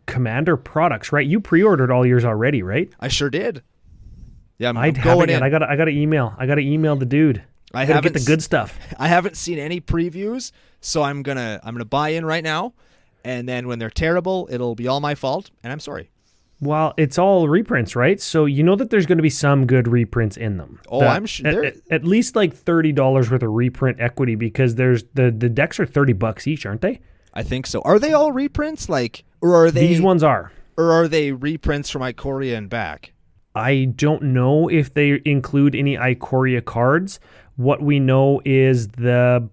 [SPEAKER 2] Commander products, right? You pre-ordered all yours already, right?
[SPEAKER 1] I sure did. Yeah, I'm
[SPEAKER 2] I
[SPEAKER 1] going
[SPEAKER 2] haven't
[SPEAKER 1] in.
[SPEAKER 2] yet. I gotta email the dude.
[SPEAKER 1] I
[SPEAKER 2] gotta
[SPEAKER 1] haven't
[SPEAKER 2] get the good stuff.
[SPEAKER 1] I haven't seen any previews, so I'm gonna buy in right now, and then when they're terrible, it'll be all my fault, and I'm sorry.
[SPEAKER 2] Well, it's all reprints, right? So you know that there's going to be some good reprints in them.
[SPEAKER 1] Oh, I'm sure.
[SPEAKER 2] At least like $30 worth of reprint equity, because there's the decks are $30 each, aren't they?
[SPEAKER 1] I think so. Are they all reprints? Or are they?
[SPEAKER 2] These ones are.
[SPEAKER 1] Or are they reprints from Ikoria and back?
[SPEAKER 2] I don't know if they include any Ikoria cards. What we know is the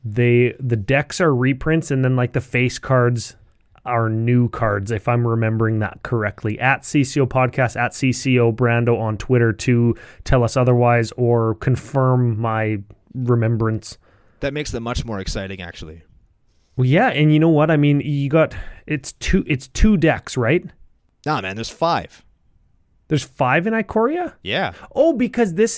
[SPEAKER 2] decks are reprints, and then like the face cards are new cards, if I'm remembering that correctly. At CCOPodcast, at CCOBrando on Twitter to tell us otherwise or confirm my remembrance.
[SPEAKER 1] That makes them much more exciting, actually.
[SPEAKER 2] Well, yeah, and you know what? I mean, it's two decks, right?
[SPEAKER 1] Nah, man, there's 5.
[SPEAKER 2] There's 5 in Ikoria?
[SPEAKER 1] Yeah.
[SPEAKER 2] Oh, because it's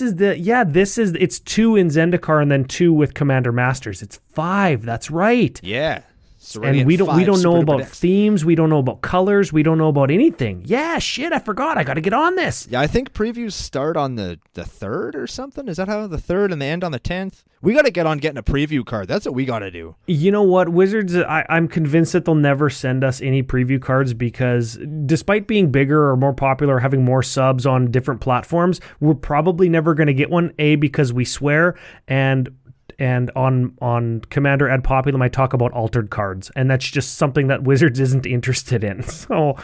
[SPEAKER 2] 2 in Zendikar and then 2 with Commander Masters. It's 5. That's right.
[SPEAKER 1] Yeah. So
[SPEAKER 2] and we don't know about themes. We don't know about colors. We don't know about anything. Yeah, shit, I forgot. I got to get on this.
[SPEAKER 1] Yeah, I think previews start on the 3rd or something. Is that how the 3rd and they end on the 10th? We got to get on getting a preview card. That's what we got to do.
[SPEAKER 2] You know what, Wizards, I'm convinced that they'll never send us any preview cards, because despite being bigger or more popular, having more subs on different platforms, we're probably never going to get one, A, because we swear, and on Commander Ad Populum, I talk about altered cards, and that's just something that Wizards isn't interested in. So,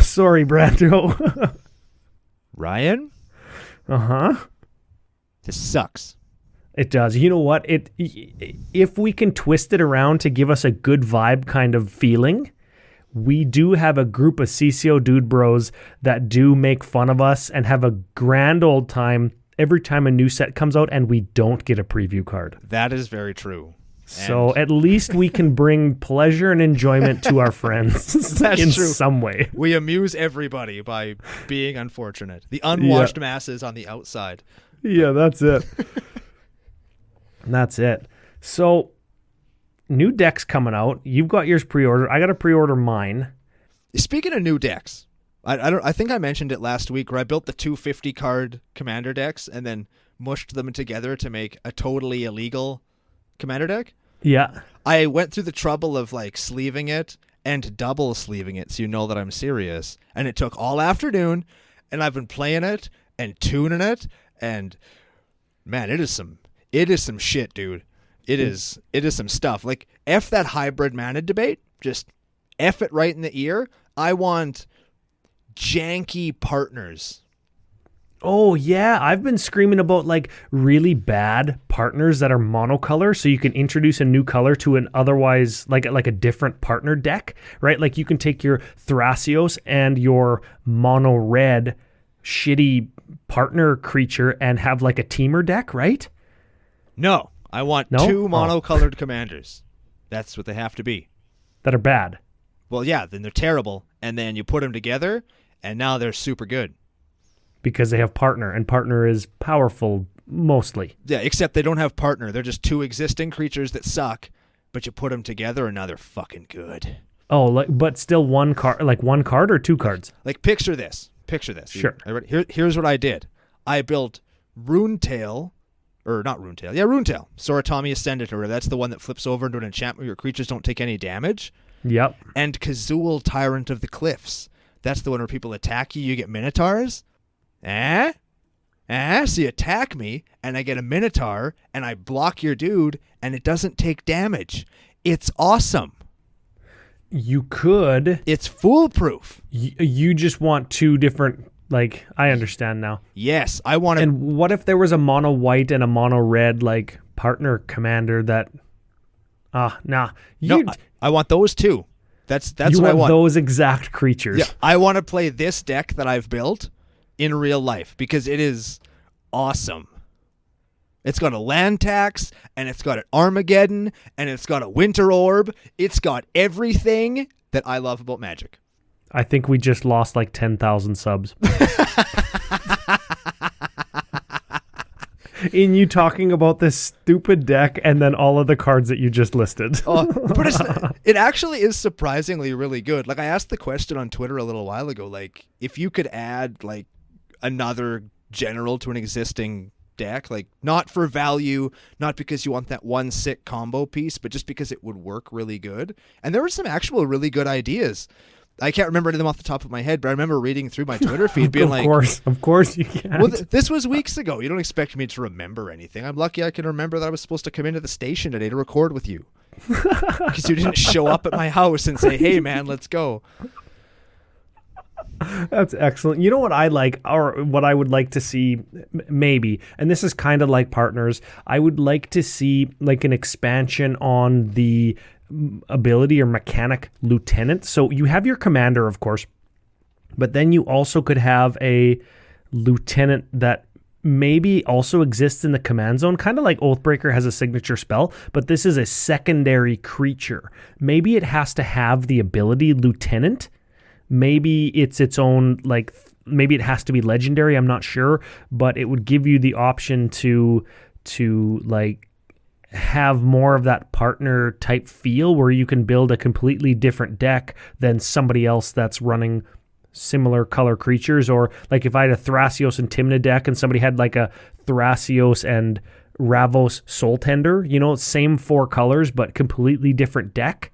[SPEAKER 2] sorry, Brando.
[SPEAKER 1] Ryan?
[SPEAKER 2] Uh-huh.
[SPEAKER 1] This sucks.
[SPEAKER 2] It does. You know what? If we can twist it around to give us a good vibe kind of feeling, we do have a group of CCO dude bros that do make fun of us and have a grand old time every time a new set comes out and we don't get a preview card.
[SPEAKER 1] That is very true.
[SPEAKER 2] So at least we can bring pleasure and enjoyment to our friends in
[SPEAKER 1] true.
[SPEAKER 2] some way.
[SPEAKER 1] We amuse everybody by being unfortunate. The unwashed masses on the outside.
[SPEAKER 2] Yeah, that's it. That's it. So new decks coming out. You've got yours pre-ordered. I got to pre-order mine.
[SPEAKER 1] Speaking of new decks, I think I mentioned it last week where I built the 250 card commander decks and then mushed them together to make a totally illegal commander deck.
[SPEAKER 2] Yeah.
[SPEAKER 1] I went through the trouble of sleeving it and double sleeving it so you know that I'm serious. And it took all afternoon, and I've been playing it and tuning it, and man, it is some shit, dude. It is some stuff. F that hybrid mana debate. Just F it right in the ear. I want janky partners.
[SPEAKER 2] Oh, yeah. I've been screaming about really bad partners that are monocolor, so you can introduce a new color to an otherwise like a different partner deck, right? Like you can take your Thrasios and your mono red shitty partner creature and have a teamer deck, right?
[SPEAKER 1] No, I want 2 monocolored commanders. That's what they have to be.
[SPEAKER 2] That are bad.
[SPEAKER 1] Well, yeah, then they're terrible, and then you put them together, and now they're super good.
[SPEAKER 2] Because they have partner, and partner is powerful mostly.
[SPEAKER 1] Yeah, except they don't have partner. They're just 2 existing creatures that suck, but you put them together, and now they're fucking good.
[SPEAKER 2] Oh, but still one card, one card or 2 cards?
[SPEAKER 1] Picture this.
[SPEAKER 2] Sure.
[SPEAKER 1] Here's what I did. I built Runetail. Or not Runetail. Yeah, Runetail. Soratami Ascendant, or that's the one that flips over into an enchantment where your creatures don't take any damage.
[SPEAKER 2] Yep.
[SPEAKER 1] And Kazul, Tyrant of the Cliffs. That's the one where people attack you get Minotaurs. So you attack me, and I get a Minotaur, and I block your dude, and it doesn't take damage. It's awesome.
[SPEAKER 2] You could.
[SPEAKER 1] It's foolproof.
[SPEAKER 2] You just want 2 different... I understand now.
[SPEAKER 1] Yes, I want to...
[SPEAKER 2] And what if there was a mono white and a mono red, partner commander that... Nah.
[SPEAKER 1] No, I want those 2. That's what I want.
[SPEAKER 2] Those exact creatures.
[SPEAKER 1] Yeah, I want to play this deck that I've built in real life because it is awesome. It's got a land tax, and it's got an Armageddon, and it's got a Winter Orb. It's got everything that I love about Magic.
[SPEAKER 2] I think we just lost 10,000 subs. in you talking about this stupid deck and then all of the cards that you just listed.
[SPEAKER 1] But it actually is surprisingly really good. Like, I asked the question on Twitter a little while ago, like, if you could add like another general to an existing deck, like not for value, not because you want that one sick combo piece, but just because it would work really good. And there were some actual really good ideas. I can't remember them off the top of my head, but I remember reading through my Twitter feed being
[SPEAKER 2] of course you can.
[SPEAKER 1] Well, this was weeks ago. You don't expect me to remember anything. I'm lucky I can remember that I was supposed to come into the station today to record with you. Because you didn't show up at my house and say, hey man, let's go.
[SPEAKER 2] That's excellent. You know what I like, or what I would like to see, maybe, and this is kind of like Partners, I would like to see like an expansion on the ability or mechanic Lieutenant. So you have your Commander, of course, but then you also could have a Lieutenant that maybe also exists in the command zone, kind of like Oathbreaker has a signature spell, but this is a secondary creature. Maybe it has to have the ability Lieutenant. Maybe it's its own, like, maybe it has to be legendary, I'm not sure, but it would give you the option to like have more of that partner type feel where you can build a completely different deck than somebody else that's running similar color creatures. Or like if I had a Thrasios and Tymna deck and somebody had like a Thrasios and Ravos Soul Tender, you know, same 4 colors but completely different deck.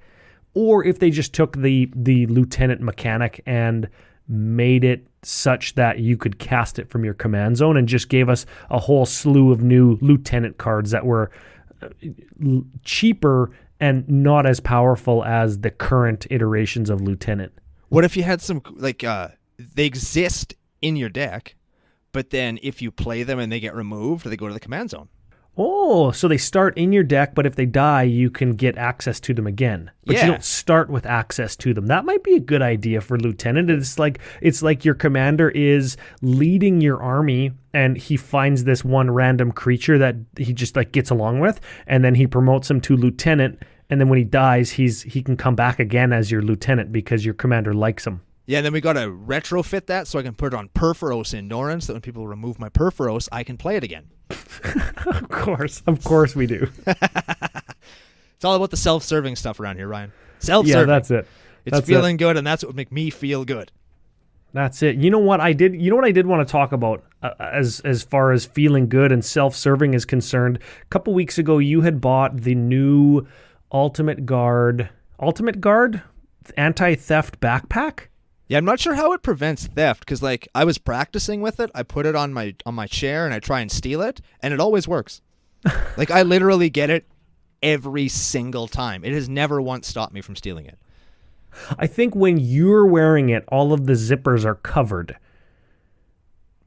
[SPEAKER 2] Or if they just took the Lieutenant mechanic and made it such that you could cast it from your command zone and just gave us a whole slew of new Lieutenant cards that were cheaper and not as powerful as the current iterations of Lieutenant.
[SPEAKER 1] What if you had some, like, they exist in your deck, but then if you play them and they get removed, they go to the command zone?
[SPEAKER 2] Oh, so they start in your deck, but if they die, you can get access to them again. But you don't start with access to them. That might be a good idea for Lieutenant. It's like your commander is leading your army, and he finds this one random creature that he just like gets along with, and then he promotes him to Lieutenant, and then when he dies, he can come back again as your Lieutenant because your commander likes him.
[SPEAKER 1] Yeah, and then we got to retrofit that so I can put it on Perforos in Norrin, so that when people remove my Perforos, I can play it again.
[SPEAKER 2] Of course we do.
[SPEAKER 1] It's all about the self-serving stuff around here, Ryan. Self-serving.
[SPEAKER 2] Yeah, that's it.
[SPEAKER 1] It's feeling good, and that's what would make me feel good.
[SPEAKER 2] That's it. You know what I did want to talk about as far as feeling good and self-serving is concerned. A couple weeks ago, you had bought the new Ultimate Guard anti-theft backpack.
[SPEAKER 1] Yeah, I'm not sure how it prevents theft, because like I was practicing with it. I put it on my chair and I try and steal it, and it always works. Like I literally get it every single time. It has never once stopped me from stealing it.
[SPEAKER 2] I think when you're wearing it, all of the zippers are covered.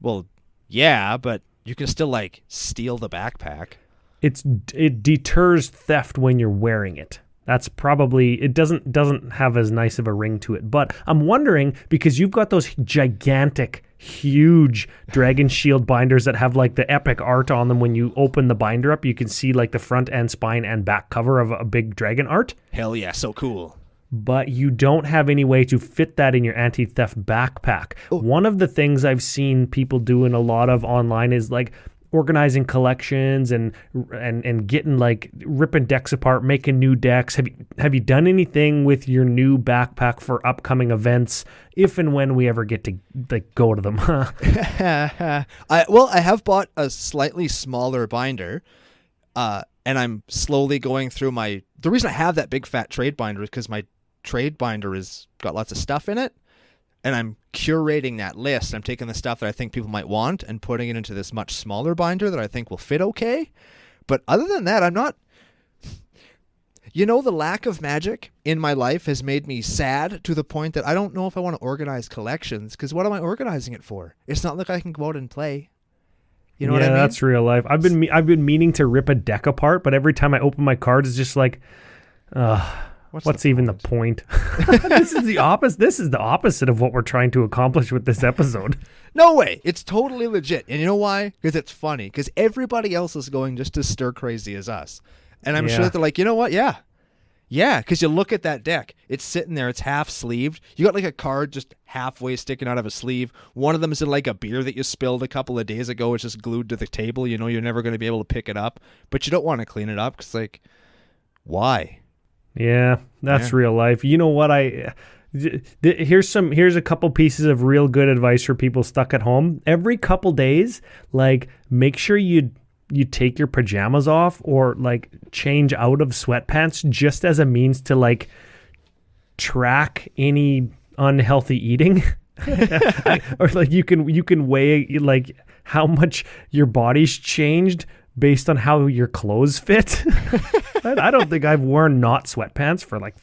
[SPEAKER 1] Well, yeah, but you can still like steal the backpack.
[SPEAKER 2] It deters theft when you're wearing it. That's probably, it doesn't have as nice of a ring to it. But I'm wondering, because you've got those gigantic, huge Dragon Shield binders that have like the epic art on them. When you open the binder up, you can see like the front and spine and back cover of a big dragon art.
[SPEAKER 1] Hell yeah, so cool.
[SPEAKER 2] But you don't have any way to fit that in your anti-theft backpack. Oh. One of the things I've seen people doing a lot of online is like organizing collections and getting like ripping decks apart, making new decks. Have you done anything with your new backpack for upcoming events, if and when we ever get to like go to them?
[SPEAKER 1] I have bought a slightly smaller binder, and I'm slowly going through the reason I have that big fat trade binder is because my trade binder has got lots of stuff in it. And I'm curating that list. I'm taking the stuff that I think people might want and putting it into this much smaller binder that I think will fit okay. But other than that, I'm not... You know, the lack of magic in my life has made me sad to the point that I don't know if I want to organize collections, because what am I organizing it for? It's not like I can go out and play. You know what I mean?
[SPEAKER 2] Yeah, that's real life. I've been meaning to rip a deck apart, but every time I open my cards, it's just like... What's even the point? This is the opposite. This is the opposite of what we're trying to accomplish with this episode.
[SPEAKER 1] No way. It's totally legit. And you know why? Because it's funny. Because everybody else is going just as stir crazy as us. And I'm sure that they're like, you know what? Yeah. Yeah, because you look at that deck. It's sitting there. It's half sleeved. You got like a card just halfway sticking out of a sleeve. One of them is in like a beer that you spilled a couple of days ago. It's just glued to the table. You know you're never going to be able to pick it up. But you don't want to clean it up because, like, why?
[SPEAKER 2] Yeah, that's real life. You know what? Here's a couple pieces of real good advice for people stuck at home. Every couple days, like, make sure you take your pajamas off or like change out of sweatpants just as a means to like track any unhealthy eating. Or like you can weigh like how much your body's changed based on how your clothes fit. I don't think I've worn not sweatpants for like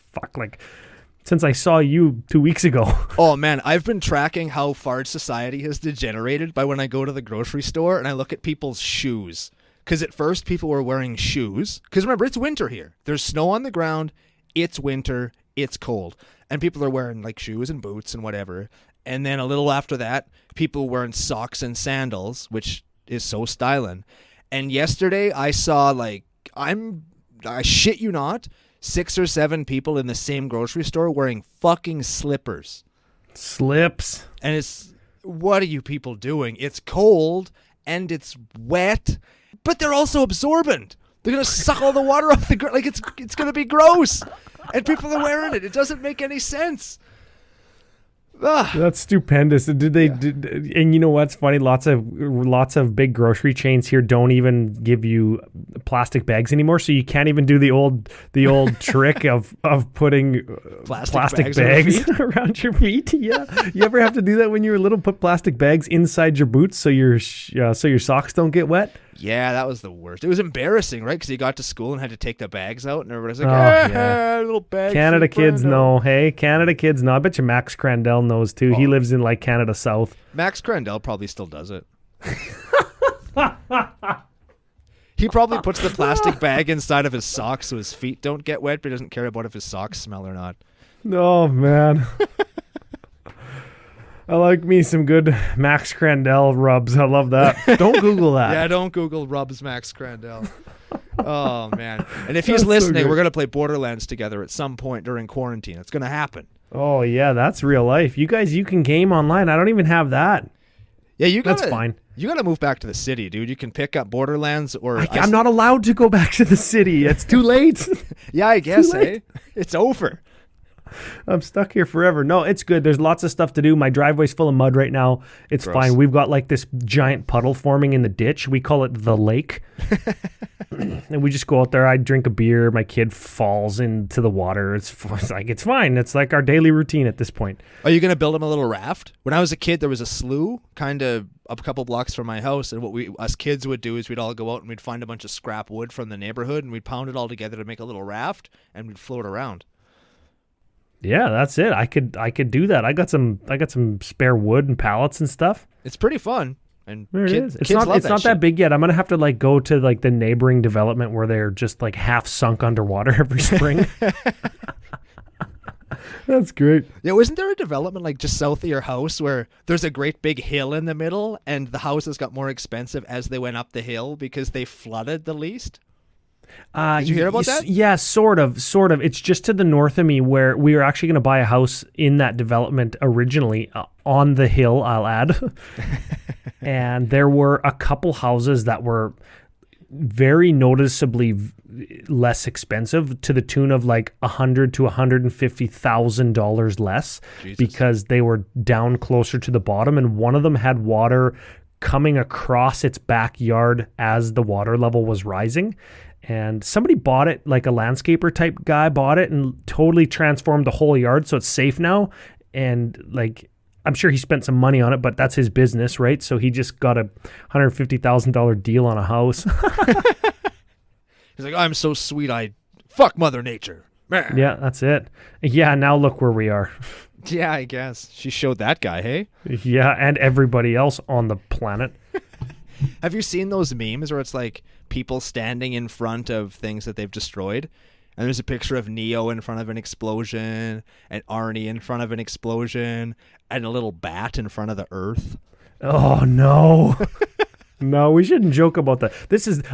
[SPEAKER 2] since I saw you 2 weeks ago.
[SPEAKER 1] Oh man, I've been tracking how far society has degenerated by when I go to the grocery store and I look at people's shoes. Because at first people were wearing shoes. Because remember, it's winter here. There's snow on the ground. It's winter. It's cold. And people are wearing like shoes and boots and whatever. And then a little after that, people were wearing socks and sandals, which is so styling. And yesterday I saw like, I shit you not, 6 or 7 people in the same grocery store wearing fucking slippers.
[SPEAKER 2] Slips.
[SPEAKER 1] And it's, what are you people doing? It's cold and it's wet, but they're also absorbent. They're going to suck all the water off the ground. Like, it's going to be gross. And people are wearing it. It doesn't make any sense.
[SPEAKER 2] That's stupendous. And you know what's funny? Lots of big grocery chains here don't even give you plastic bags anymore, so you can't even do the old trick of putting plastic bags around your feet. Yeah, you ever have to do that when you were little? Put plastic bags inside your boots so your socks don't get wet.
[SPEAKER 1] Yeah, that was the worst. It was embarrassing, right? Because you got to school and had to take the bags out, and everybody's like, little bag.
[SPEAKER 2] Canada kids know. Hey, Canada kids know. I bet you Max Crandell knows too. Oh. He lives in like Canada South.
[SPEAKER 1] Max Crandell probably still does it. He probably puts the plastic bag inside of his socks so his feet don't get wet, but he doesn't care about if his socks smell or not.
[SPEAKER 2] Oh, man. I like me some good Max Crandell rubs. I love that. Don't Google that.
[SPEAKER 1] Yeah, don't Google rubs Max Crandell. Oh, man. And if he's listening, we're going to play Borderlands together at some point during quarantine. It's going to happen.
[SPEAKER 2] Oh, yeah, that's real life. You guys, you can game online. I don't even have that.
[SPEAKER 1] Yeah,
[SPEAKER 2] that's fine.
[SPEAKER 1] You got to move back to the city, dude. You can pick up Borderlands or...
[SPEAKER 2] I'm not allowed to go back to the city. It's too late.
[SPEAKER 1] Yeah, I guess, It's over.
[SPEAKER 2] I'm stuck here forever. No, it's good. There's lots of stuff to do. My driveway's full of mud right now. It's
[SPEAKER 1] Gross.
[SPEAKER 2] Fine. We've got like this giant puddle forming in the ditch. We call it the lake. And we just go out there. I drink a beer. My kid falls into the water. It's fine. It's like our daily routine at this point.
[SPEAKER 1] Are you going to build him a little raft? When I was a kid, there was a slough kind of a couple blocks from my house. And what us kids would do is we'd all go out and we'd find a bunch of scrap wood from the neighborhood and we'd pound it all together to make a little raft and we'd float around.
[SPEAKER 2] Yeah, that's it. I could do that. I got some spare wood and pallets and stuff.
[SPEAKER 1] It's pretty fun. And
[SPEAKER 2] there it is. It's not that big yet. I'm gonna have to like go to like the neighboring development where they're just like half sunk underwater every spring. That's great.
[SPEAKER 1] Yeah, isn't there a development like just south of your house where there's a great big hill in the middle and the houses got more expensive as they went up the hill because they flooded the least? Did you hear about that?
[SPEAKER 2] Yeah, sort of. It's just to the north of me where we were actually going to buy a house in that development originally on the hill, I'll add. And there were a couple houses that were very noticeably less expensive to the tune of like $100,000 to $150,000 less. Jesus. Because they were down closer to the bottom, and one of them had water coming across its backyard as the water level was rising. And somebody bought it, like a landscaper type guy bought it and totally transformed the whole yard. So it's safe now. And like, I'm sure he spent some money on it, but that's his business, right? So he just got a $150,000 deal on a house.
[SPEAKER 1] He's like, I'm so sweet. Fuck Mother Nature.
[SPEAKER 2] Yeah, that's it. Yeah. Now look where we are.
[SPEAKER 1] Yeah, I guess. She showed that guy, hey?
[SPEAKER 2] Yeah. And everybody else on the planet.
[SPEAKER 1] Have you seen those memes where it's like people standing in front of things that they've destroyed? And there's a picture of Neo in front of an explosion, and Arnie in front of an explosion, and a little bat in front of the Earth.
[SPEAKER 2] Oh, no. No, we shouldn't joke about that.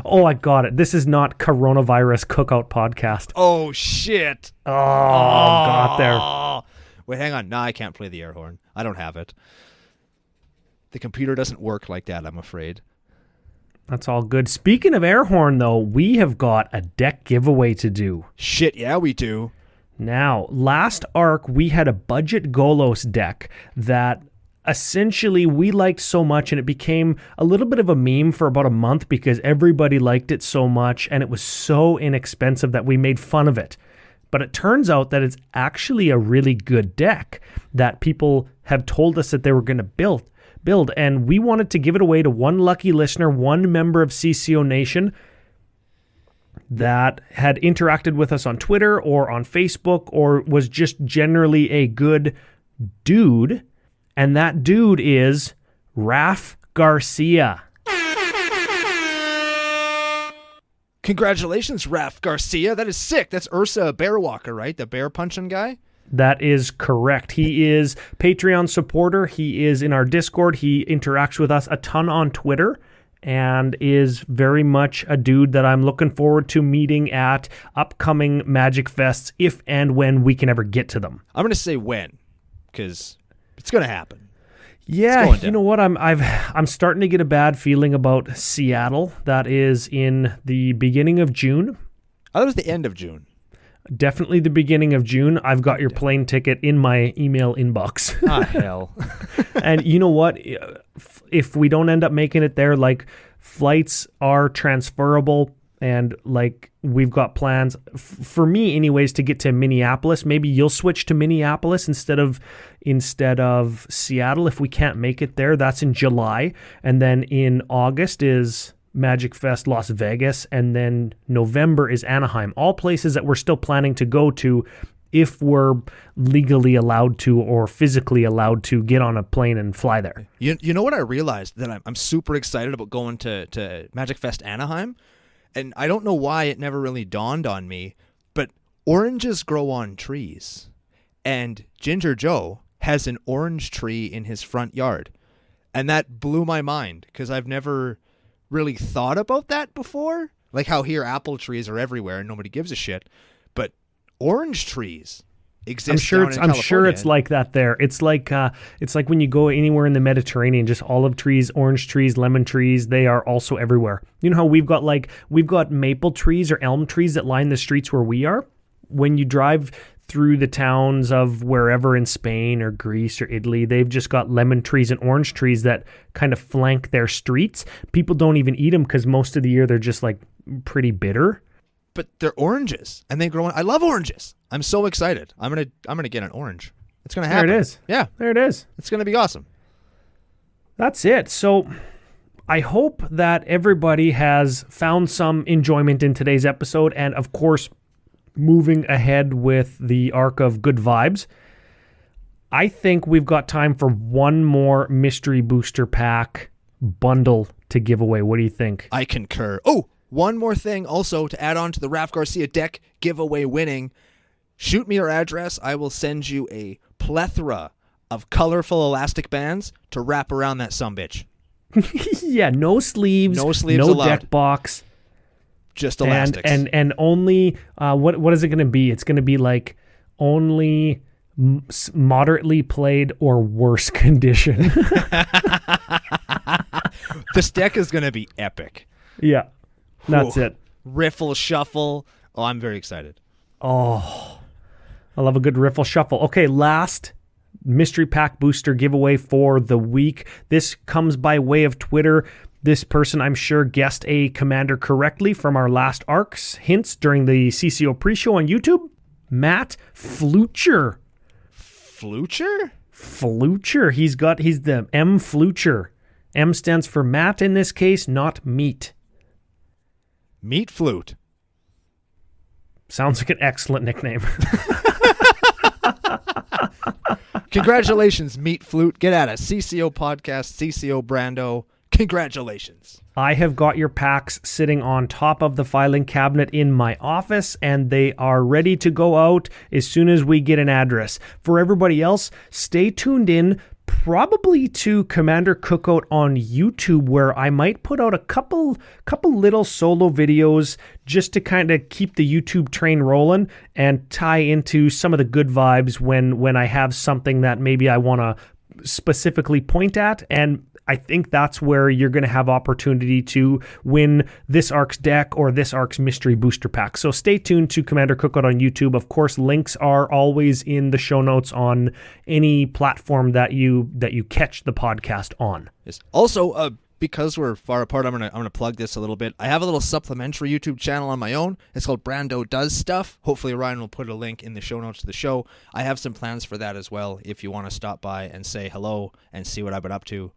[SPEAKER 2] I got it. This is not Coronavirus Cookout Podcast.
[SPEAKER 1] Oh, shit.
[SPEAKER 2] Oh, got there.
[SPEAKER 1] Wait, hang on. No, I can't play the air horn. I don't have it. The computer doesn't work like that, I'm afraid.
[SPEAKER 2] That's all good. Speaking of air horn, though, we have got a deck giveaway to do.
[SPEAKER 1] Shit, yeah, we do.
[SPEAKER 2] Now, last arc, we had a budget Golos deck that essentially we liked so much, and it became a little bit of a meme for about a month because everybody liked it so much, and it was so inexpensive that we made fun of it. But it turns out that it's actually a really good deck that people have told us that they were going to build, and we wanted to give it away to one lucky listener, one member of CCONation that had interacted with us on Twitter or on Facebook or was just generally a good dude, and that dude is Raf Garcia.
[SPEAKER 1] Congratulations, Raf Garcia. That is sick. That's Ursa Bearwalker, right? The bear punching guy?
[SPEAKER 2] That is correct. He is Patreon supporter. He is in our Discord. He interacts with us a ton on Twitter and is very much a dude that I'm looking forward to meeting at upcoming Magic Fests if and when we can ever get to them.
[SPEAKER 1] I'm going to say when, because it's going to happen.
[SPEAKER 2] Yeah, you know what? I'm starting to get a bad feeling about Seattle. That is in the beginning of June.
[SPEAKER 1] I thought it was the end of June.
[SPEAKER 2] Definitely the beginning of June. I've got your plane ticket in my email inbox.
[SPEAKER 1] Ah, hell.
[SPEAKER 2] And you know what? If we don't end up making it there, like, flights are transferable, and like we've got plans for me anyways to get to Minneapolis. Maybe you'll switch to Minneapolis instead of Seattle if we can't make it there. That's in July. And then in August is Magic Fest Las Vegas, and then November is Anaheim. All places that we're still planning to go to if we're legally allowed to or physically allowed to get on a plane and fly there.
[SPEAKER 1] You know what I realized? That I'm super excited about going to Magic Fest Anaheim, and I don't know why it never really dawned on me, but oranges grow on trees, and Ginger Joe has an orange tree in his front yard, and that blew my mind because I've never really thought about that before. Like how here apple trees are everywhere and nobody gives a shit, but orange trees exist.
[SPEAKER 2] I'm sure it's like that there. It's like when you go anywhere in the Mediterranean, just olive trees, orange trees, lemon trees, they are also everywhere. You know how we've got maple trees or elm trees that line the streets where we are? When you drive through the towns of wherever in Spain or Greece or Italy, they've just got lemon trees and orange trees that kind of flank their streets. People don't even eat them because most of the year they're just like pretty bitter.
[SPEAKER 1] But they're oranges and they grow. I love oranges. I'm so excited. I'm gonna get an orange. It's gonna happen.
[SPEAKER 2] There it is.
[SPEAKER 1] Yeah,
[SPEAKER 2] there it is.
[SPEAKER 1] It's gonna be awesome.
[SPEAKER 2] That's it. So I hope that everybody has found some enjoyment in today's episode, and of course, moving ahead with the arc of good vibes, I think we've got time for one more mystery booster pack bundle to give away. What do you think?
[SPEAKER 1] I concur. Oh, one more thing also to add on to the Raf Garcia deck giveaway winning. Shoot me your address. I will send you a plethora of colorful elastic bands to wrap around that sumbitch.
[SPEAKER 2] Yeah, no sleeves
[SPEAKER 1] no
[SPEAKER 2] allowed. Deck box.
[SPEAKER 1] Just elastics.
[SPEAKER 2] And only, what is it going to be? It's going to be like only moderately played or worse condition.
[SPEAKER 1] This deck is going to be epic.
[SPEAKER 2] Yeah, that's it.
[SPEAKER 1] Riffle shuffle. Oh, I'm very excited.
[SPEAKER 2] Oh, I love a good riffle shuffle. Okay, last mystery pack booster giveaway for the week. This comes by way of Twitter. This person, I'm sure, guessed a commander correctly from our last arcs hints during the CCO pre-show on YouTube. Matt Flucher.
[SPEAKER 1] Flucher?
[SPEAKER 2] Flucher. He's the M Flucher. M stands for Matt in this case, not meat.
[SPEAKER 1] Meat flute.
[SPEAKER 2] Sounds like an excellent nickname.
[SPEAKER 1] Congratulations, Meat Flute. Get at us. CCOPodcast, CCO Brando. Congratulations.
[SPEAKER 2] I have got your packs sitting on top of the filing cabinet in my office, and they are ready to go out as soon as we get an address. For everybody else, stay tuned in. probably to Commander Cookout on YouTube, where I might put out a couple little solo videos just to kind of keep the YouTube train rolling and tie into some of the good vibes when I have something that maybe I want to specifically point at. And I think that's where you're going to have opportunity to win this Ark's deck or this Ark's mystery booster pack. So stay tuned to Commander Cookout on YouTube. Of course, links are always in the show notes on any platform that you catch the podcast on.
[SPEAKER 1] Yes. Also, because we're far apart, I'm gonna plug this a little bit. I have a little supplementary YouTube channel on my own. It's called Brando Does Stuff. Hopefully Ryan will put a link in the show notes to the show. I have some plans for that as well. If you want to stop by and say hello and see what I've been up to,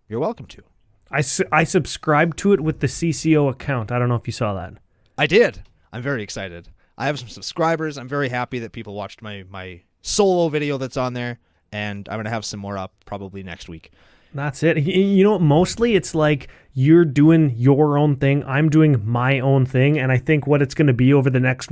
[SPEAKER 1] you're welcome to.
[SPEAKER 2] I subscribed to it with the CCO account. I don't know if you saw that.
[SPEAKER 1] I did. I'm very excited. I have some subscribers. I'm very happy that people watched my solo video that's on there, and I'm going to have some more up probably next week.
[SPEAKER 2] That's it. You know, mostly it's like you're doing your own thing. I'm doing my own thing. And I think what it's going to be over the next,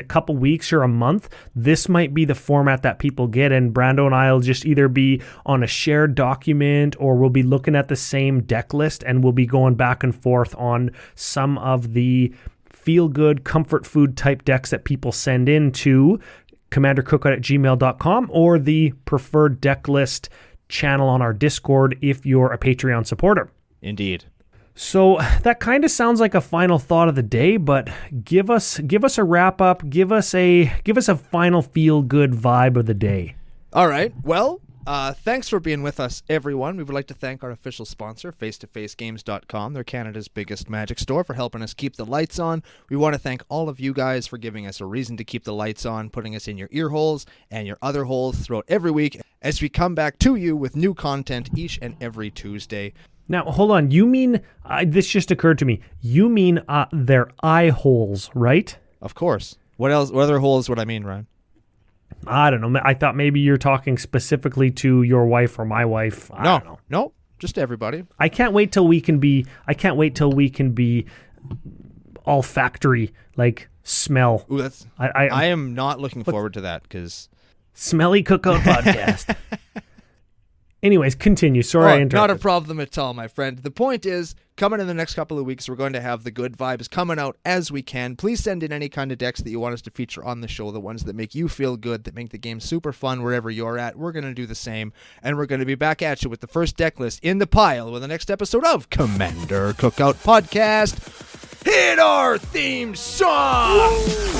[SPEAKER 2] couple weeks or a month, this might be the format that people get. And Brando and I will just either be on a shared document or we'll be looking at the same deck list and we'll be going back and forth on some of the feel-good comfort food type decks that people send in to commandercookout@gmail.com or the preferred deck list channel on our Discord if you're a Patreon supporter.
[SPEAKER 1] Indeed.
[SPEAKER 2] So that kind of sounds like a final thought of the day, but give us a wrap up, give us a final feel good vibe of the day.
[SPEAKER 1] All right. Well, thanks for being with us, everyone. We would like to thank our official sponsor, face2facegames.com. They're Canada's biggest Magic store, for helping us keep the lights on. We want to thank all of you guys for giving us a reason to keep the lights on, putting us in your ear holes and your other holes throughout every week as we come back to you with new content each and every Tuesday.
[SPEAKER 2] Now, hold on. You mean, this just occurred to me, you mean their eye holes, right?
[SPEAKER 1] Of course. What else? What other holes would I mean, Ryan?
[SPEAKER 2] I don't know. I thought maybe you're talking specifically to your wife or my wife. I don't know.
[SPEAKER 1] No, just everybody.
[SPEAKER 2] I can't wait till we can be olfactory, like smell.
[SPEAKER 1] Ooh, that's. I am not looking forward to that because
[SPEAKER 2] Smelly Cookout Podcast. Anyways, continue. Sorry, I interrupted.
[SPEAKER 1] Not a problem at all, my friend. The point is, coming in the next couple of weeks, we're going to have the good vibes coming out as we can. Please send in any kind of decks that you want us to feature on the show, the ones that make you feel good, that make the game super fun wherever you're at. We're going to do the same, and we're going to be back at you with the first deck list in the pile with the next episode of Commander Cookout Podcast. Hit our theme song!